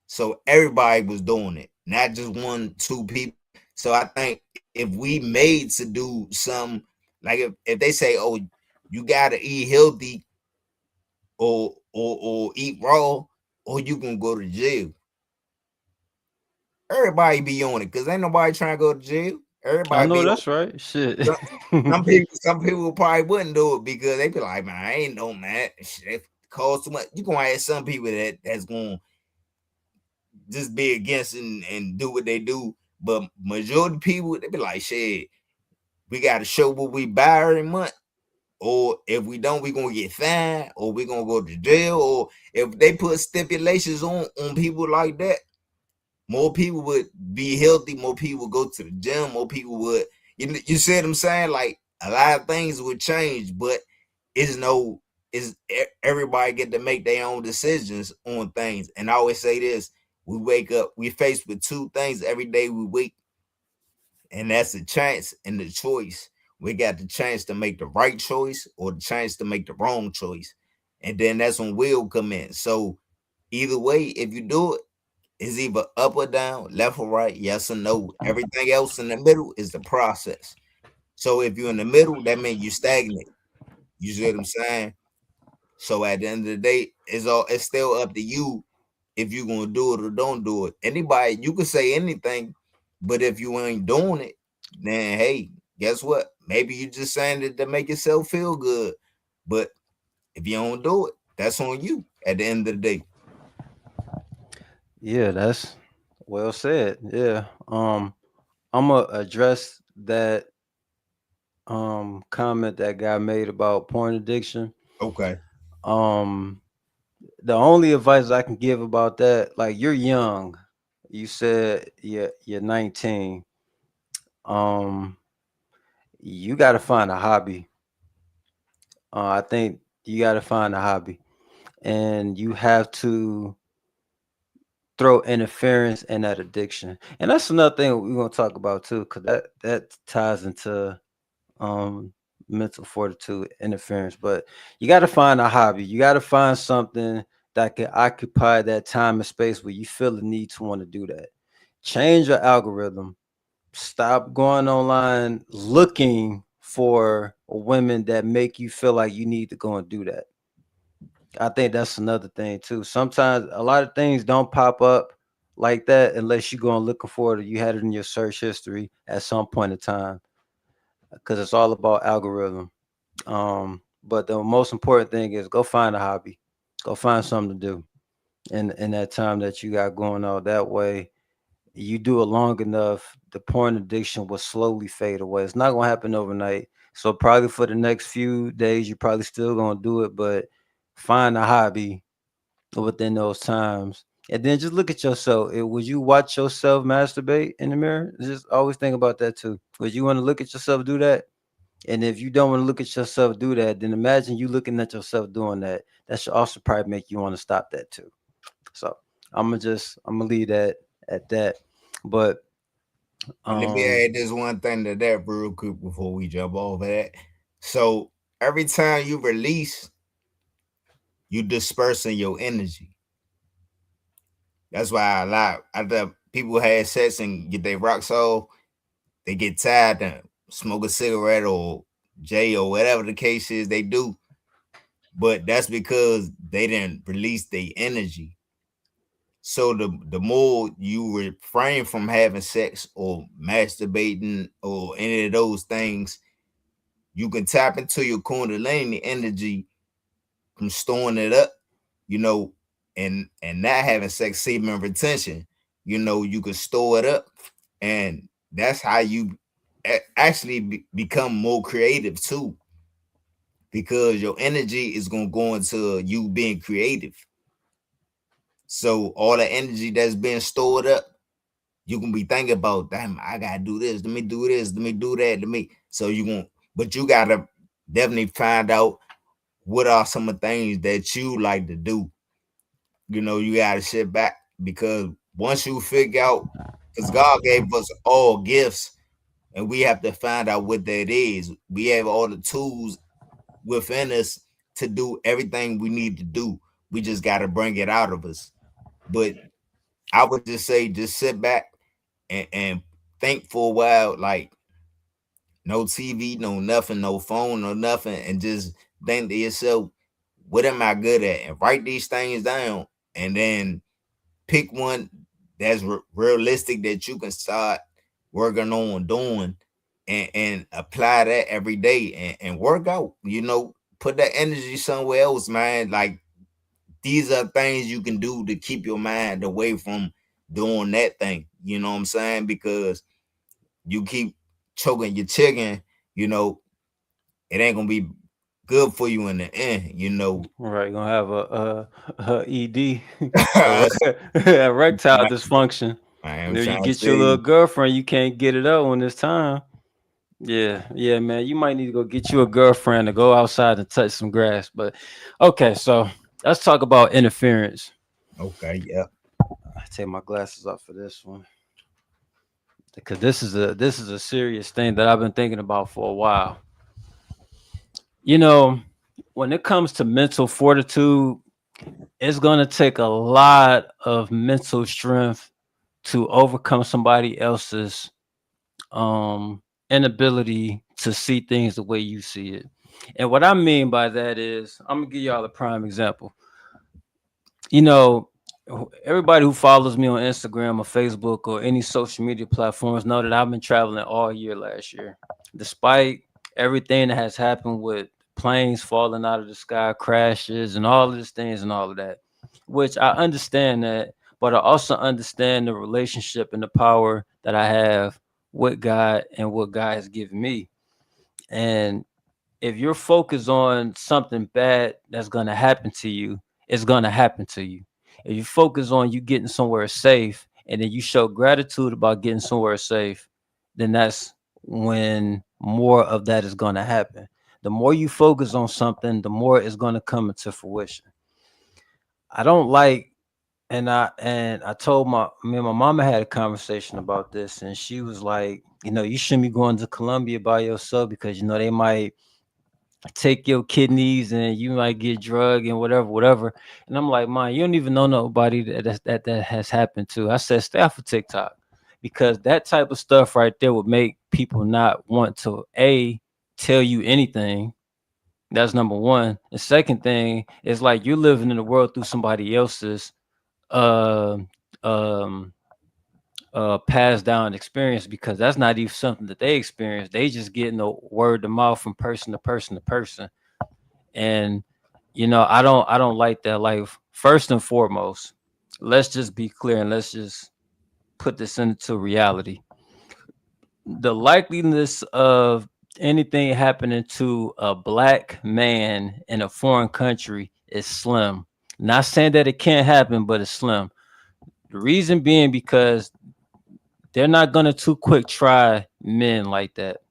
So everybody was doing it, not just one, two people. So I think if we made to do some, like if they say, oh, you gotta eat healthy or eat raw, or you can go to jail. Everybody be on it because ain't nobody trying to go to jail. I Everybody know be on that's right. Shit. some, some people probably wouldn't do it because they be like, man, I ain't no man. Shit, it costs too much. You gonna have some people that's gonna just be against and do what they do. But majority of people, they be like, shit, we gotta show what we buy every month. Or if we don't, we gonna get fined, or we gonna go to jail. Or if they put stipulations on people like that, more people would be healthy, more people would go to the gym, more people would, you see what I'm saying? Like a lot of things would change, but it's no, is everybody get to make their own decisions on things. And I always say this: we wake up, we faced with two things every day we wake, and that's the chance and the choice. We got the chance to make the right choice or the chance to make the wrong choice, and then that's when will come in. So either way, if you do it, it's either up or down, left or right, yes or no. Everything else in the middle is the process. So if you're in the middle, that means you stagnate. You see what I'm saying? So at the end of the day, it's still up to you if you're gonna do it or don't do it. Anybody, you can say anything, but if you ain't doing it, then hey, guess what? Maybe you just saying it to make yourself feel good. But if you don't do it, that's on you at the end of the day. Yeah, that's well said. Yeah. I'm gonna address that comment that guy made about porn addiction. Okay. Um the only advice I can give about that, like you're young. You said you're 19. Um you got to find a hobby. I think you got to find a hobby, and you have to throw interference in that addiction. And that's another thing we're gonna talk about too, because that ties into um mental fortitude interference. But you got to find a hobby. You got to find something that can occupy that time and space where you feel the need to want to do that. Change your algorithm. Stop going online looking for women that make you feel like you need to go and do that. I think that's another thing too. Sometimes a lot of things don't pop up like that unless you go and looking for it or you had it in your search history at some point in time, because it's all about algorithm. But the most important thing is go find a hobby, go find something to do in that time that you got going on. That way, you do it long enough, the porn addiction will slowly fade away. It's not gonna happen overnight. So probably for the next few days, you're probably still gonna do it, but find a hobby within those times. And then just look at yourself. Would you watch yourself masturbate in the mirror? Just always think about that too. Would you want to look at yourself do that? And if you don't want to look at yourself do that, then imagine you looking at yourself doing that. That should also probably make you want to stop that too. So I'm gonna leave that at that. But And let me um add this one thing to that real quick before we jump over that. So every time you release, you dispersing your energy. That's why a lot after people had sex and get their rocks off, they get tired and smoke a cigarette or J or whatever the case is they do. but that's because they didn't release their energy. So the more you refrain from having sex or masturbating or any of those things, you can tap into your kundalini energy from storing it up, you know, and not having sex, saving retention. You know, you can store it up, and that's how you actually become more creative too, because your energy is gonna go into you being creative. So all the energy that's being stored up, you can be thinking about, damn, I gotta do this, let me do this, let me do that, let me. So you going, but you gotta definitely find out what are some of the things that you like to do. You know, you gotta sit back, because once you figure out, because God gave us all gifts, and we have to find out what that is. We have all the tools within us to do everything we need to do. We just gotta bring it out of us. But I would just say, just sit back and think for a while, like no TV, no nothing, no phone, no nothing, and just think to yourself, what am I good at? And write these things down, and then pick one that's realistic that you can start working on doing, and apply that every day, and work out. You know, put that energy somewhere else, man. Like, these are things you can do to keep your mind away from doing that thing. You know what I'm saying? Because you keep choking your chicken, you know, it ain't gonna be good for you in the end, you know. Right, gonna have a ED, erectile dysfunction. I You am know, you trying to get your say, little girlfriend, you can't get it up when it's time. Yeah, yeah, man. You might need to go get you a girlfriend to go outside and touch some grass. But okay, so let's talk about interference. okay, yeah, I take my glasses off for this one because this is a serious thing that I've been thinking about for a while. You know, when it comes to mental fortitude, it's gonna take a lot of mental strength to overcome somebody else's um inability to see things the way you see it. And what I mean by that is, I'm gonna give y'all a prime example. You know, everybody who follows me on Instagram or Facebook or any social media platforms know that I've been traveling all year last year, despite everything that has happened with planes falling out of the sky, crashes, and all of these things and all of that. Which I understand that, but I also understand the relationship and the power that I have with God and what God has given me. And if you're focused on something bad that's going to happen to you, it's going to happen to you. If you focus on you getting somewhere safe and then you show gratitude about getting somewhere safe, then that's when more of that is going to happen. The more you focus on something, the more it's going to come into fruition. I don't like, and I told me and my mama had a conversation about this, and she was like, you shouldn't be going to Colombia by yourself because they might take your kidneys and you might get drug and whatever. And I'm like, man, you don't even know nobody that has happened to. I said, stay off of TikTok, because that type of stuff right there would make people not want to tell you anything. That's number one. The second thing is, like, you're living in the world through somebody else's uh um passed down experience, because that's not even something that they experience. They just getting the word of mouth from person to person to person. And I don't like that. Like, first and foremost, let's just be clear and let's just put this into reality. The likeliness of anything happening to a black man in a foreign country is slim. Not saying that it can't happen, but it's slim. The reason being because they're not gonna too quick try men like that.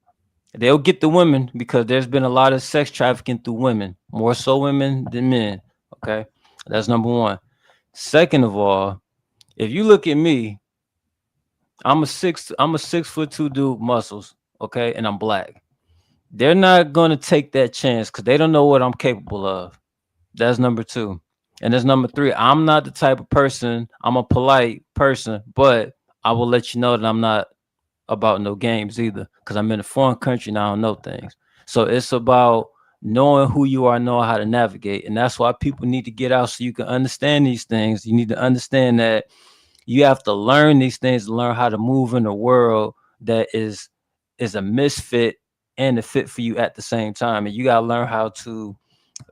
They'll get the women, because there's been a lot of sex trafficking through women, more so women than men. Okay, that's number one. Second of all, if you look at me, I'm a 6'2" dude, muscles. Okay, and I'm black. They're not gonna take that chance because they don't know what I'm capable of. That's number two. And that's number three. I'm not the type of person. I'm a polite person, but I will let you know that I'm not about no games either, because I'm in a foreign country and I don't know things. So it's about knowing who you are, knowing how to navigate. And that's why people need to get out so you can understand these things. You need to understand that you have to learn these things to learn how to move in a world that is a misfit and a fit for you at the same time. And you gotta learn how to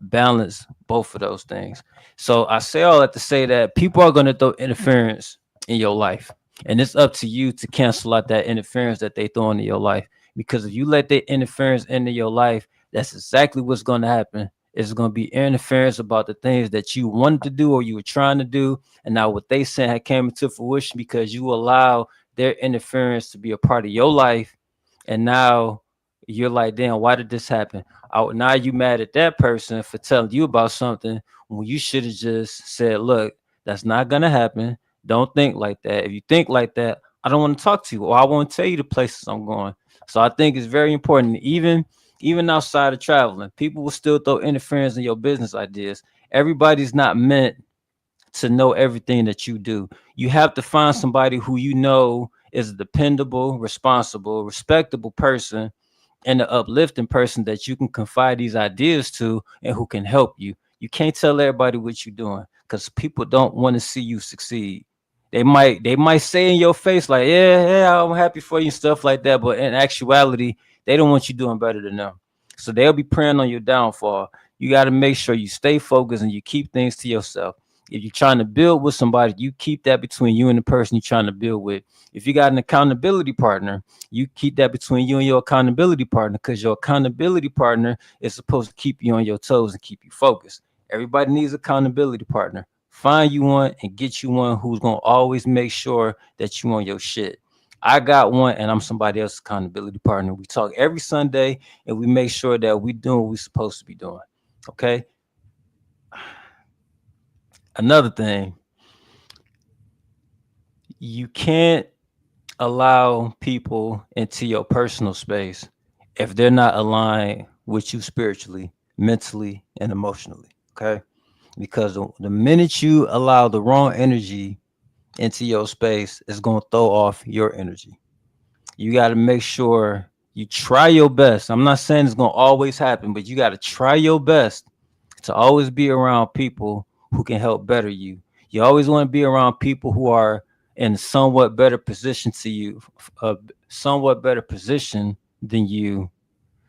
balance both of those things. So I say all that to say that people are gonna throw interference in your life. And it's up to you to cancel out that interference that they throw into your life. Because if you let that interference into your life, that's exactly what's gonna happen. It's gonna be interference about the things that you wanted to do or you were trying to do. And now what they said had came into fruition because you allow their interference to be a part of your life. And now you're like, damn, why did this happen? Now you mad at that person for telling you about something when you should have just said, look, that's not gonna happen. Don't think like that. If you think like that, I don't want to talk to you, or I won't tell you the places I'm going. So I think it's very important, even outside of traveling, people will still throw interference in your business ideas. Everybody's not meant to know everything that you do. You have to find somebody who you know is a dependable, responsible, respectable person and an uplifting person that you can confide these ideas to and who can help you. You can't tell everybody what you're doing because people don't want to see you succeed. They might say in your face like, yeah, I'm happy for you and stuff like that, but in actuality, they don't want you doing better than them. So they'll be preying on your downfall. You got to make sure you stay focused and you keep things to yourself. If you're trying to build with somebody, you keep that between you and the person you're trying to build with. If you got an accountability partner, you keep that between you and your accountability partner because your accountability partner is supposed to keep you on your toes and keep you focused. Everybody needs accountability partner. Find you one and get you one who's gonna always make sure that you on your shit. I got one and I'm somebody else's accountability partner. We talk every Sunday and we make sure that we doing what we're supposed to be doing. Okay. Another thing, you can't allow people into your personal space if they're not aligned with you spiritually, mentally, and emotionally. Okay. Because the minute you allow the wrong energy into your space, it's going to throw off your energy. You got to make sure you try your best. I'm not saying it's going to always happen, but you got to try your best to always be around people who can help better you. You always want to be around people who are in a somewhat better position to you, a somewhat better position than you,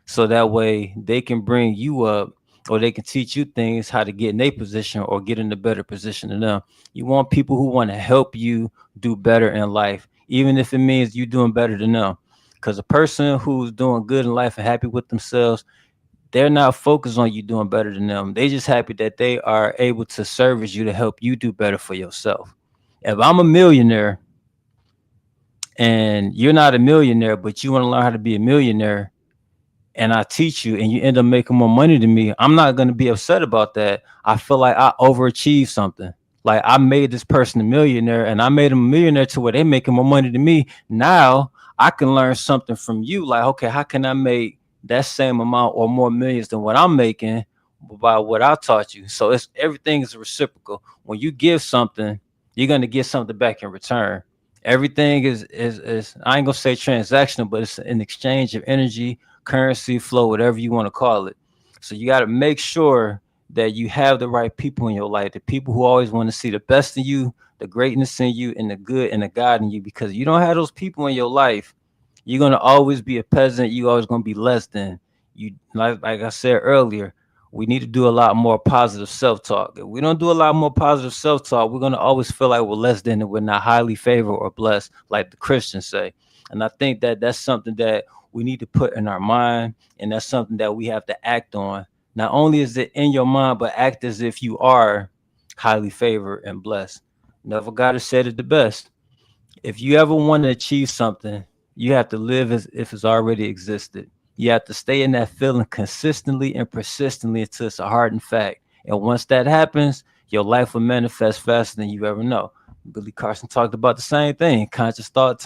so that way they can bring you up or they can teach you things how to get in their position or get in a better position than them. You want people who want to help you do better in life, even if it means you doing better than them. Because a person who's doing good in life and happy with themselves, they're not focused on you doing better than them. They just happy that they are able to service you to help you do better for yourself. If I'm a millionaire and you're not a millionaire, but you want to learn how to be a millionaire, and I teach you and you end up making more money than me, I'm not going to be upset about that. I feel like I overachieved something. Like I made this person a millionaire and I made them a millionaire to where they're making more money than me. Now I can learn something from you. Like, okay, how can I make that same amount or more millions than what I'm making by what I taught you? So it's everything is reciprocal. When you give something, you're going to get something back in return. Everything is I ain't gonna say transactional, but it's an exchange of energy, currency, flow, whatever you want to call it. So you got to make sure that you have the right people in your life, the people who always want to see the best in you, the greatness in you, and the good and the God in you. Because you don't have those people in your life, you're gonna always be a peasant. You always gonna be less than you. Like I said earlier, we need to do a lot more positive self-talk. If we don't do a lot more positive self-talk, we're gonna always feel like we're less than and we're not highly favored or blessed, like the Christians say. And I think that that's something that we need to put in our mind, and that's something that we have to act on. Not only is it in your mind, but act as if you are highly favored and blessed. Never God has said it the best. If you ever want to achieve something, you have to live as if it's already existed. You have to stay in that feeling consistently and persistently until it's a hardened fact. And once that happens, your life will manifest faster than you ever know. Billy Carson talked about the same thing. Conscious thought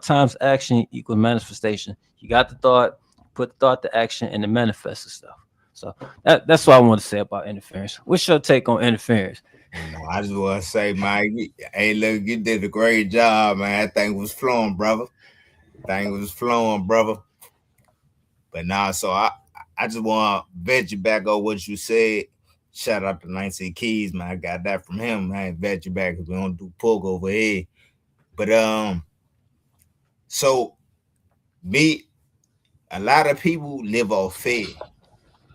times action equals manifestation. You got the thought, put the thought to action, and it manifests stuff. So that's what I want to say about interference. What's your take on interference? I just want to say, Mike, hey, look, you did a great job, man. That thing was flowing, brother. Thing was flowing, brother. But now, so I just want to vet you back on what you said. Shout out to 19 Keys, man. I got that from him. I ain't vet you back because we don't do pork over here. But so me, a lot of people live off fear,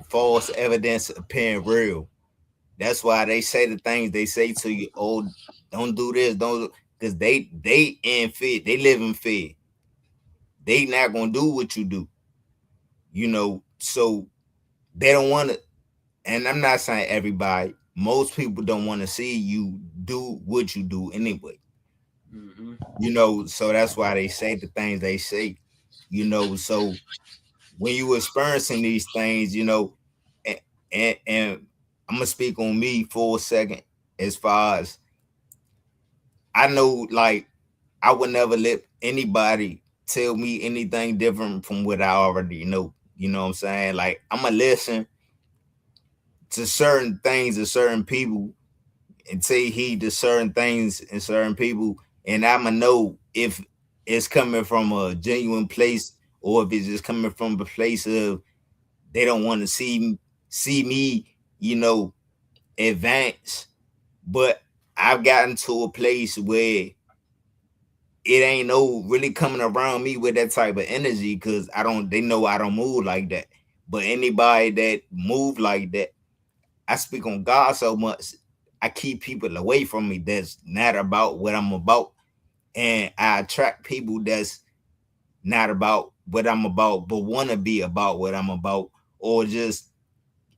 false evidence appearing real. That's why they say the things they say to you. Oh, don't do this, don't, because they in fear. They live in fear. They not gonna do what you do. So they don't want to. And I'm not saying everybody. Most people don't want to see you do what you do anyway. Mm-hmm. So that's why they say the things they say. So when you experiencing these things, and, and I'm gonna speak on me for a second. As far as I know, like I would never let anybody tell me anything different from what I already know. You know what I'm saying? Like I'm gonna listen to certain things and certain people and take heed to certain things and certain people, and I'ma know if it's coming from a genuine place or if it's just coming from a place of they don't want to see me, advance. But I've gotten to a place where it ain't no really coming around me with that type of energy because I don't. They know I don't move like that. But anybody that move like that, I speak on God so much. I keep people away from me that's not about what I'm about, and I attract people that's not about what I'm about, but want to be about what I'm about, or just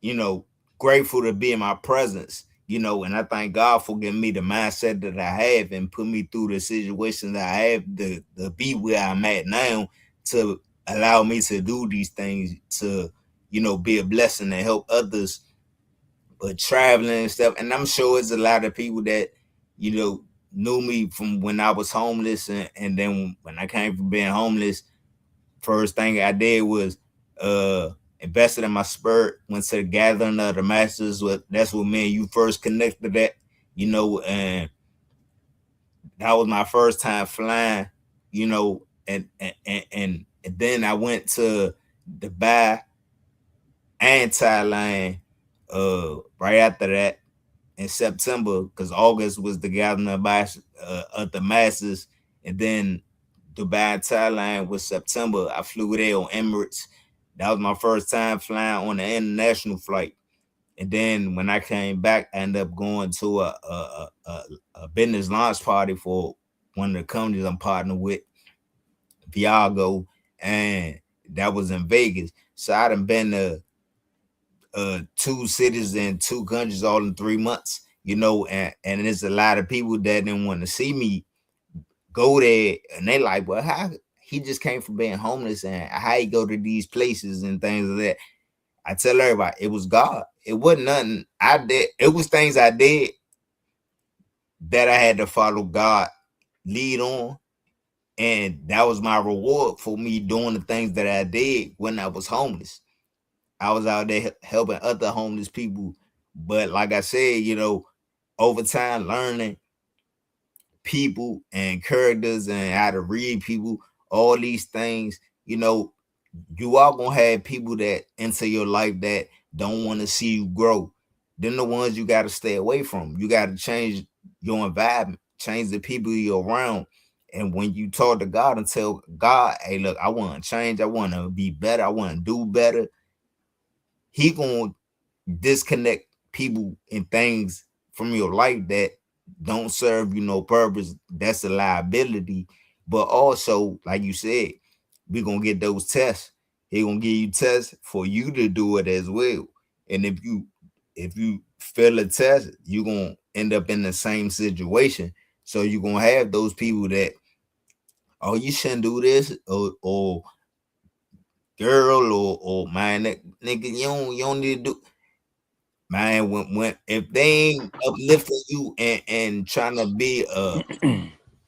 you know grateful to be in my presence. And I thank God for giving me the mindset that I have and put me through the situations that I have to be where I'm at now to allow me to do these things to be a blessing and help others, but traveling and stuff. And I'm sure it's a lot of people that, you know, knew me from when I was homeless. And then when I came from being homeless, first thing I did was invested in my spirit, went to the gathering of the masters. That's what me and you first connected at, and that was my first time flying, and then I went to Dubai and Thailand right after that in September because August was the gathering of the masses, and then Dubai, Thailand was September. I flew there on Emirates. That was my first time flying on an international flight. And then when I came back, I ended up going to a business launch party for one of the companies I'm partnered with, Viago, and that was in Vegas. So I done been to two cities and two countries all in 3 months, and there's a lot of people that didn't want to see me go there, and they like, well, how he just came from being homeless and how he go to these places and things like that. I tell everybody it was God. It wasn't nothing I did. It was things I did that I had to follow God lead on. And that was my reward for me doing the things that I did when I was homeless. I was out there helping other homeless people. But like I said, over time learning people and characters and how to read people, all these things, you are gonna have people that enter your life that don't want to see you grow. Then the ones you gotta stay away from. You gotta change your environment, change the people you're around. And when you talk to God and tell God, hey, look, I want to change, I want to be better, I want to do better, He gonna disconnect people and things from your life that don't serve you no purpose. That's a liability. But also, like you said, we're gonna get those tests. He gonna give you tests for you to do it as well. And if you fail a test, you're gonna end up in the same situation. So you're gonna have those people that, oh, you shouldn't do this, or girl, or man, nigga, you don't need to do. Man, when if they ain't uplifting you and trying to be a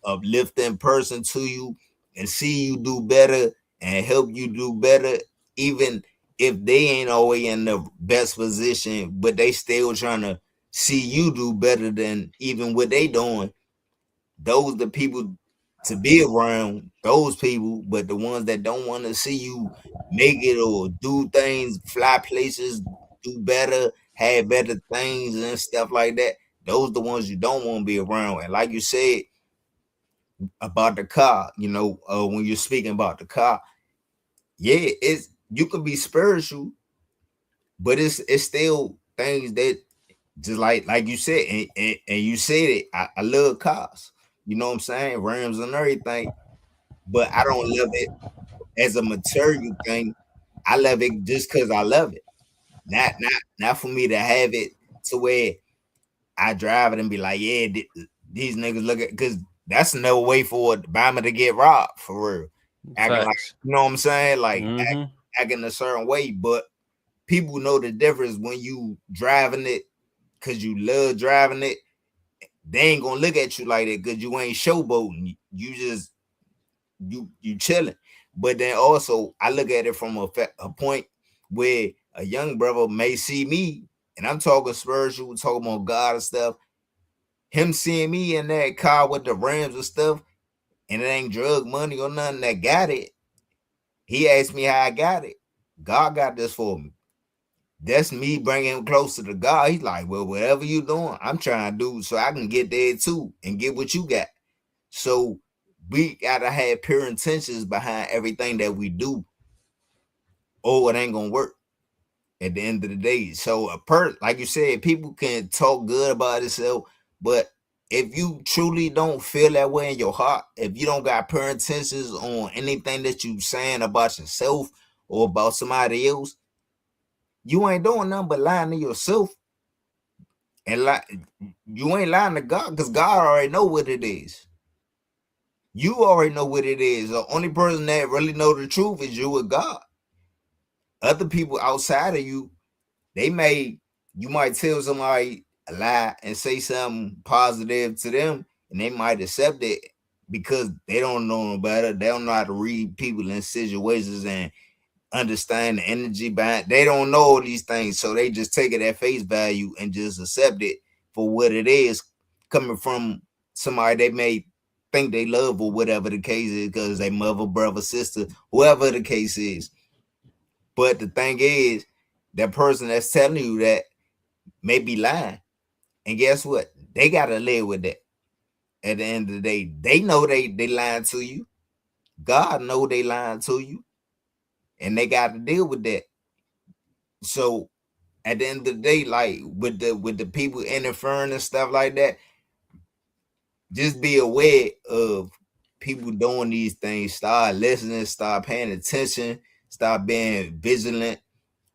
uplifting person to you and see you do better and help you do better, even if they ain't always in the best position, but they still trying to see you do better than even what they doing. Those the people to be around those people, but the ones that don't want to see you make it or do things, fly places, do better, have better things and stuff like that, those the ones you don't want to be around. And like you said about the car, when you're speaking about the car, yeah, it's you can be spiritual, but it's still things that just like you said, and you said it. I love cars. You know what I'm saying? Rims and everything. But I don't love it as a material thing. I love it just because I love it. Not for me to have it to where I drive it and be like, yeah, these niggas look at because that's no way for Bama to get robbed for real. Acting like Facts. you know what I'm saying, like Mm-hmm. acting a certain way, but people know the difference when you driving it because you love driving it. They ain't gonna look at you like that because you ain't showboating. You just you chilling. But then also I look at it from a point where a young brother may see me, and I'm talking spiritual, talking about God and stuff. Him seeing me in that car with the Rams and stuff, and it ain't drug money or nothing that got it. He asked me how I got it. God got this for me. That's me bringing him closer to God. He's like, well, whatever you doing, I'm trying to do so I can get there too and get what you got. So we gotta have pure intentions behind everything that we do, or it ain't gonna work at the end of the day. So like you said, people can talk good about itself, but if you truly don't feel that way in your heart, if you don't got pure intentions on anything that you saying about yourself or about somebody else, you ain't doing nothing but lying to yourself. And you ain't lying to God because God already know what it is. You already know what it is. The only person that really know the truth is you with God. Other people outside of you, you might tell somebody a lie and say something positive to them, and they might accept it because they don't know no better. They don't know how to read people in situations and understand the energy behind. They don't know all these things, so they just take it at face value and just accept it for what it is, coming from somebody they may think they love or whatever the case is, because they mother, brother, sister, whoever the case is. But the thing is, that person that's telling you that may be lying, and guess what? They gotta live with that. At the end of the day, they know they lying to you. God know they lying to you, and they got to deal with that. So at the end of the day, like with the people interfering and stuff like that, just be aware of people doing these things. Start listening, start paying attention, start being vigilant,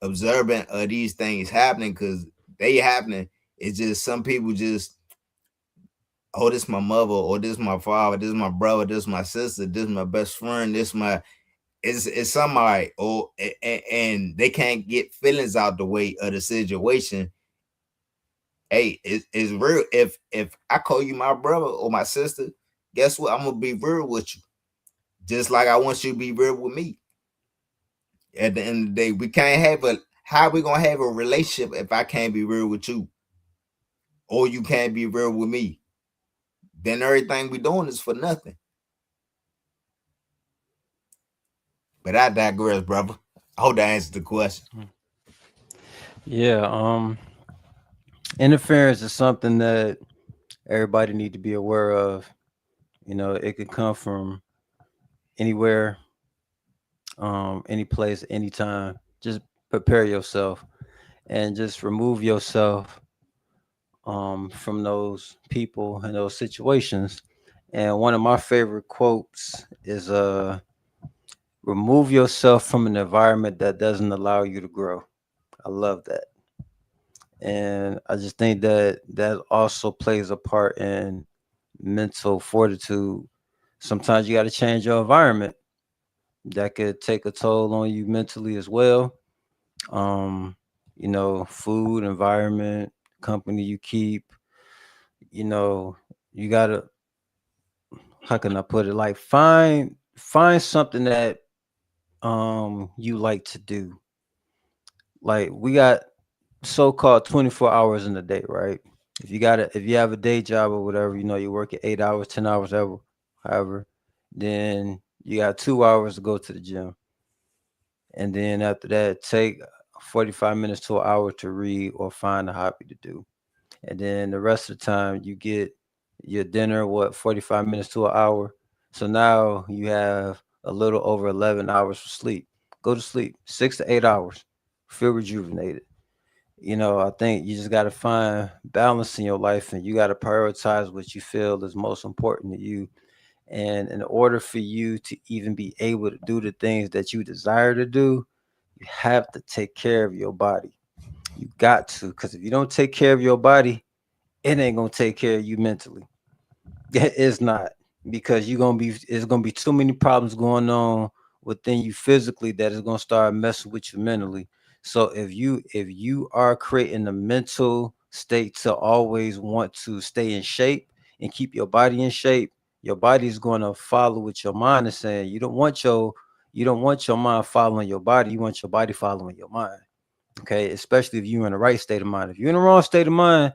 observant of these things happening because they happening. It's just some people just, oh, this my mother, or this my father, this my brother, this my sister, this my best friend, this my it's somebody, or and they can't get feelings out the way of the situation. Hey, it's real. If I call you my brother or my sister, guess what? I'm gonna be real with you, just like I want you to be real with me. At the end of the day, we can't have a how we gonna have a relationship if I can't be real with you, or you can't be real with me? Then everything we doing is for nothing. But I digress, brother. I hope that answers the question. Yeah. Interference is something that everybody need to be aware of. It could come from anywhere, any place, anytime. Just prepare yourself and just remove yourself from those people and those situations. And one of my favorite quotes is remove yourself from an environment that doesn't allow you to grow. I love that. And I just think that that also plays a part in mental fortitude. Sometimes you got to change your environment. That could take a toll on you mentally as well. Um, food, environment, company you keep, you know, you gotta, how can I put it? Like find something that you like to do. Like we got so-called 24 hours in a day, right? If you have a day job or whatever, you work at 8 hours, 10 hours, however. Then you got 2 hours to go to the gym. And then after that, take 45 minutes to an hour to read or find a hobby to do. And then the rest of the time you get your dinner, what, 45 minutes to an hour. So now you have a little over 11 hours for sleep. Go to sleep 6 to 8 hours. Feel rejuvenated. I think you just got to find balance in your life, and you got to prioritize what you feel is most important to you. And in order for you to even be able to do the things that you desire to do, you have to take care of your body. You got to, because if you don't take care of your body, it ain't gonna take care of you mentally. It's not, because you're gonna be it's gonna be too many problems going on within you physically that is gonna start messing with you mentally. So if you are creating a mental state to always want to stay in shape and keep your body in shape, your body is gonna follow what your mind is saying. You don't want your mind following your body. You want your body following your mind. Okay, especially if you're in the right state of mind. If you're in the wrong state of mind,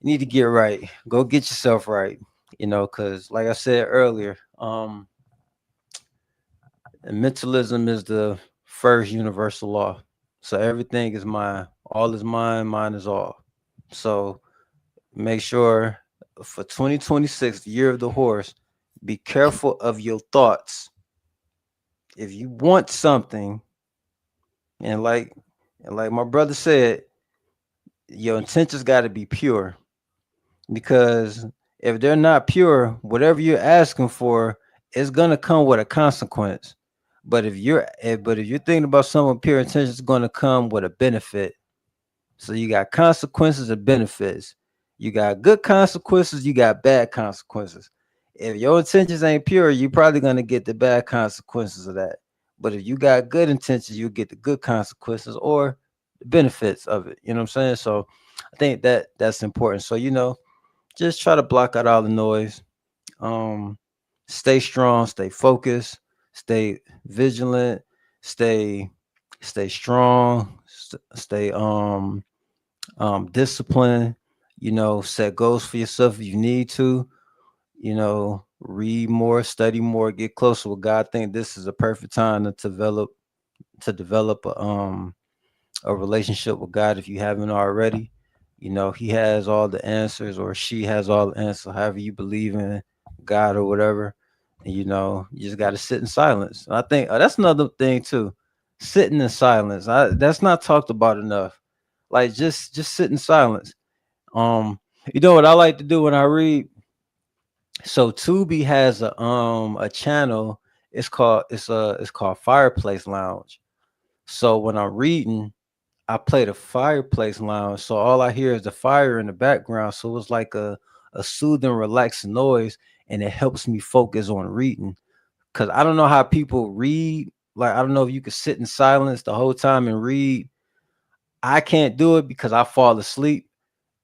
you need to get right. Go get yourself right. Because like I said earlier, mentalism is the first universal law. So everything is mine. All is mine. Mine is all. So make sure for 2026, the year of the horse, be careful of your thoughts. If you want something, and like my brother said, your intentions got to be pure. Because if they're not pure, whatever you're asking for is gonna come with a consequence. But if you're thinking about someone pure intention, it's gonna come with a benefit. So you got consequences and benefits. You got good consequences, you got bad consequences. If your intentions ain't pure, you're probably gonna get the bad consequences of that. But if you got good intentions, you get the good consequences or the benefits of it. You know what I'm saying? So I think that's important. So just try to block out all the noise. Um, Stay strong, stay focused, stay vigilant, stay stay strong, stay disciplined. Set goals for yourself if you need to. Read more, study more, get closer with God. I think this is a perfect time to develop a relationship with God if you haven't already. He has all the answers, or she has all the answers, however you believe in God or whatever. And you just got to sit in silence. And I think that's another thing too. Sitting in silence. That's not talked about enough. Like just sit in silence. Um, you know what I like to do when I read? So Tubi has a channel. It's called Fireplace Lounge. So when I'm reading, I play the fireplace lounge, so all I hear is the fire in the background. So it's like a soothing, relaxing noise, and it helps me focus on reading. Cause I don't know how people read. Like I don't know if you could sit in silence the whole time and read. I can't do it because I fall asleep.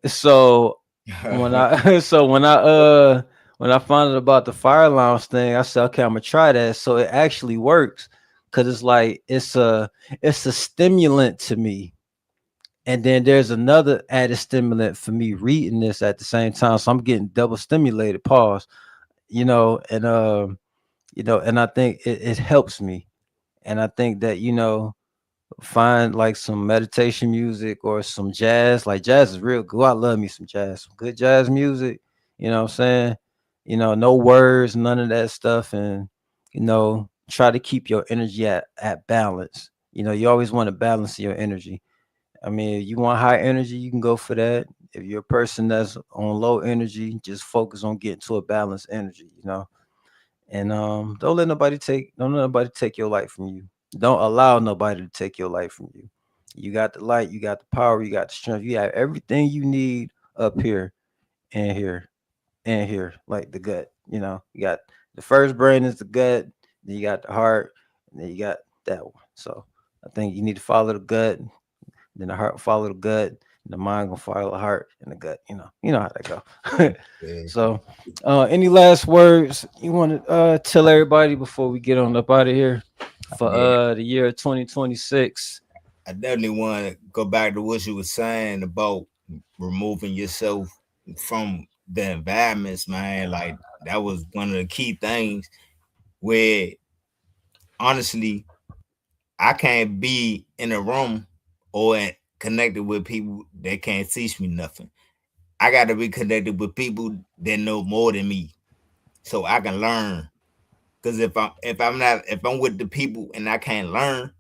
So when I so when I found out about the fire lounge thing, I said, okay, I'm gonna try that. So it actually works, because it's like it's a stimulant to me. And then there's another added stimulant for me reading this at the same time. So I'm getting double stimulated, pause, and I think it helps me. And I think that, find like some meditation music or some jazz. Like jazz is real good. I love me some jazz, some good jazz music. You know what I'm saying? No words, none of that stuff. And, try to keep your energy at balance. You always want to balance your energy. I mean, if you want high energy, you can go for that. If you're a person that's on low energy, just focus on getting to a balanced energy. And don't let nobody take your life from you. Don't allow nobody to take your life from you. You got the light, you got the power, you got the strength, you have everything you need up here and here and here, like the gut. You got the first brain is the gut, then you got the heart, and then you got that one. So I think you need to follow the gut, then the heart will follow the gut, and the mind gonna follow the heart and the gut. You know how that go. Yeah. So, any last words you want to tell everybody before we get on up out of here for Yeah, the year 2026? I definitely want to go back to what you were saying about removing yourself from the environments, man. Like that was one of the key things where honestly I can't be in a room or connected with people that can't teach me nothing. I got to be connected with people that know more than me, so I can learn. Because if I'm with the people and I can't learn,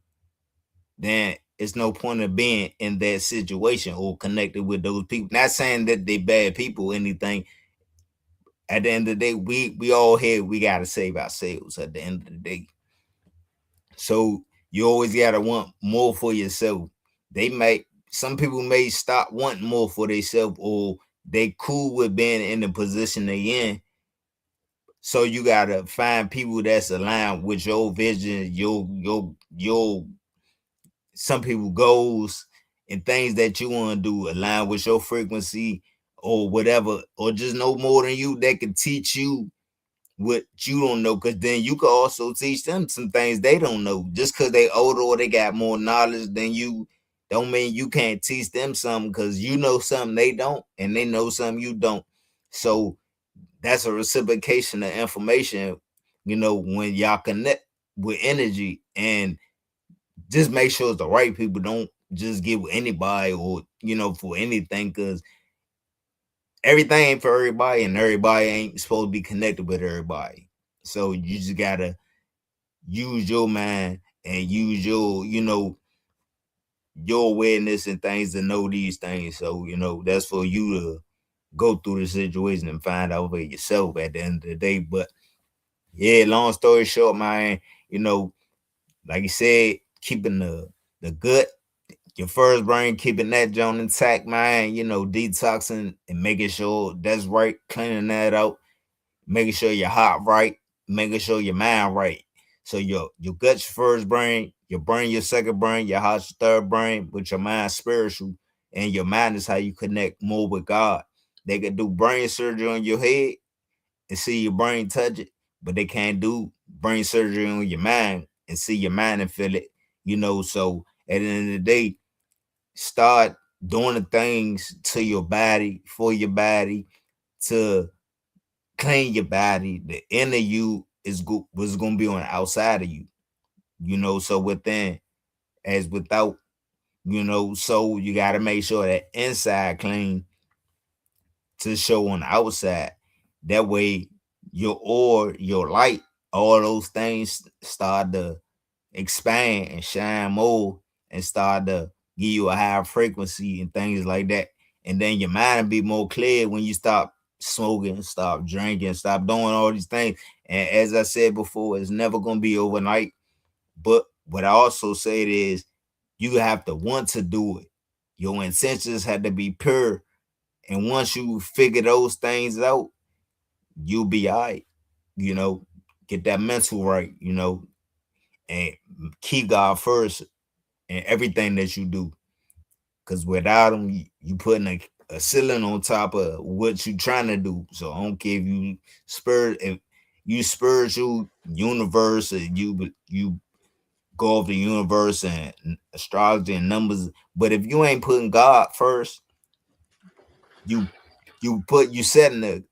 then it's no point of being in that situation or connected with those people. Not saying that they bad people or anything. At the end of the day, we all here. We gotta save ourselves. At the end of the day, so you always gotta want more for yourself. They might some people may stop wanting more for themselves, or they cool with being in the position they in. So you gotta find people that's aligned with your vision, your some people goals and things that you want to do align with your frequency or whatever, or just know more than you that can teach you what you don't know, because then you can also teach them some things they don't know. Just because they older or they got more knowledge than you don't mean you can't teach them something, because you know something they don't and they know something you don't. So that's a reciprocation of information, when y'all connect with energy, and just make sure it's the right people. Don't just get with anybody or, for anything, because everything ain't for everybody and everybody ain't supposed to be connected with everybody. So you just gotta use your mind and use your awareness and things to know these things. So, that's for you to go through the situation and find out for yourself at the end of the day. But yeah, long story short, man, you know, like you said, keeping the gut, your first brain, keeping that joint intact, man, detoxing and making sure that's right, cleaning that out, making sure your heart right, making sure your mind right. So your gut's first brain, your brain your second brain, your heart's your third brain, with your mind spiritual, and your mind is how you connect more with God. They could do brain surgery on your head and see your brain touch it, but they can't do brain surgery on your mind and see your mind and feel it. So at the end of the day, start doing the things to your body, for your body, to clean your body. The inner you is was gonna be on the outside of you. So within as without, so you gotta make sure that inside clean to show on the outside. That way your aura, your light, all those things start to expand and shine more and start to give you a higher frequency and things like that. And then your mind will be more clear when you stop smoking, stop drinking, stop doing all these things. And as I said before, it's never gonna be overnight. But what I also said is you have to want to do it. Your intentions have to be pure. And once you figure those things out, you'll be all right. You know, get that mental right, and keep God first in everything that you do. Because without him, you putting a ceiling on top of what you trying to do. So I don't care if you spiritual universe, or you go over the universe and astrology and numbers. But if you ain't putting God first, you you setting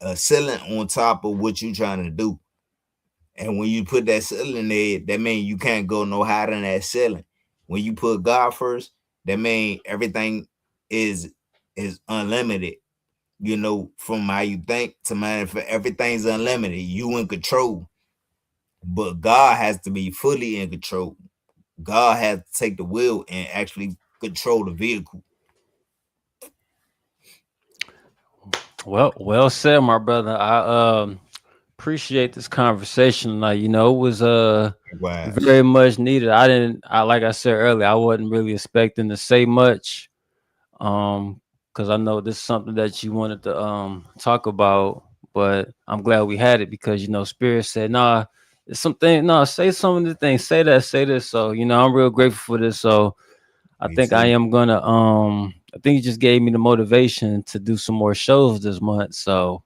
a ceiling on top of what you trying to do. And when you put that ceiling there, that means you can't go no higher than that ceiling. When you put God first, that means everything is is unlimited. From how you think to manifest, everything's unlimited. You in control, but God has to be fully in control. God has to take the wheel and actually control the vehicle. Well said, my brother. I appreciate this conversation tonight. It was Wise. very much needed. I like I said earlier, I wasn't really expecting to say much. Because I know this is something that you wanted to talk about, but I'm glad we had it because Spirit said, nah, it's something, no, say some of the things, say that, say this. So, I'm real grateful for this. So I Me think I too. am gonna I think you just gave me the motivation to do some more shows this month. So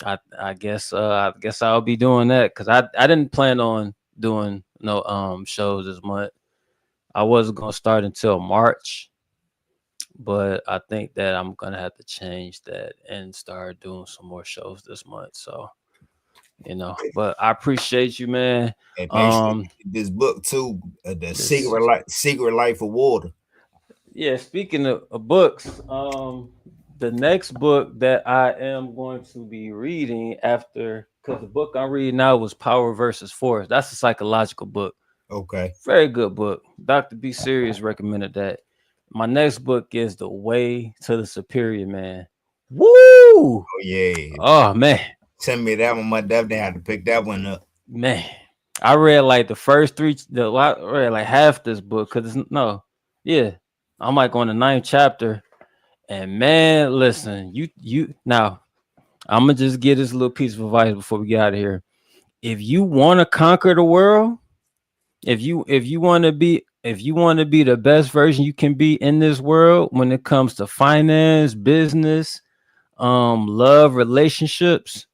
I guess I'll be doing that because I didn't plan on doing no shows this month. I wasn't gonna start until March, but I think that I'm gonna have to change that and start doing some more shows this month. So, but I appreciate you, man. And make sure you Um, get this book too, the this Secret Life of Water. Yeah, speaking of books, the next book that I am going to be reading after, because the book I'm reading now was Power versus Force. That's a psychological book. Okay. Very good book. Dr. B. Serious recommended that. My next book is The Way to the Superior Man. Woo! Oh yeah. Oh man, Send me that one. My definitely had to pick that one up. man. I read like the first three. I read like half this book because it's no, yeah. I'm like on the ninth chapter. And man, listen, you now I'm gonna just give this little piece of advice before we get out of here. If you want to conquer the world, if you want to be the best version you can be in this world when it comes to finance, business, love, relationships,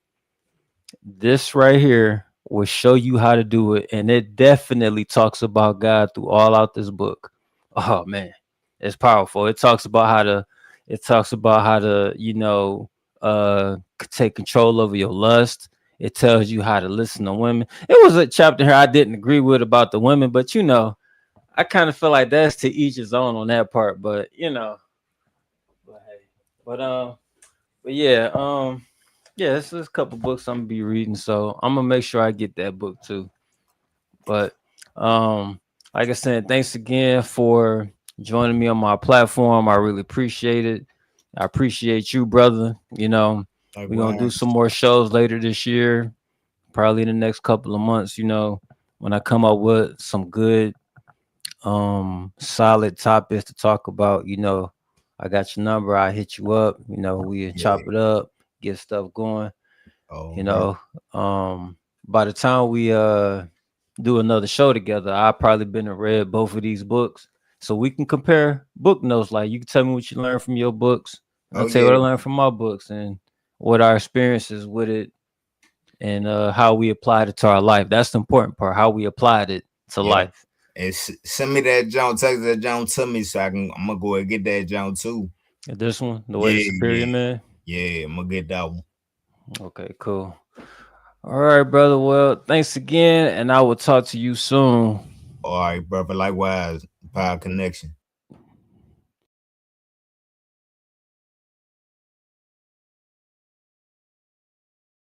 this right here will show you how to do it, and it definitely talks about God through all out this book. Oh man, it's powerful. It talks about how to, take control over your lust. It tells you how to listen to women. It was a chapter here I didn't agree with about the women, but I kind of feel like that's to each his own on that part. But hey, but but yeah, yeah, it's a couple books I'm gonna be reading, so I'm gonna make sure I get that book too. But um, like I said, thanks again for joining me on my platform. I really appreciate it. I appreciate you, brother. We're gonna do Likewise. some more shows later this year, probably in the next couple of months. When I come up with some good solid topics to talk about, I got your number. I hit you up. We chop Yeah. it up, get stuff going. Oh, You bro. know, by the time we do another show together, I probably been and read both of these books, so we can compare book notes. Like you can tell me what you learned from your books, and I'll Oh tell you what I yeah. learned from my books, and what our experiences with it, and how we applied it to our life. That's the important part. How we applied it to Yeah. life. And send me that John, text that John to me so I'm gonna go and get that John too. This one, the way to Yeah, superior yeah, man. yeah. I'm gonna get that one. Okay, cool. All right, brother. Well, thanks again, and I will talk to you soon. All right, brother. Likewise, power connection.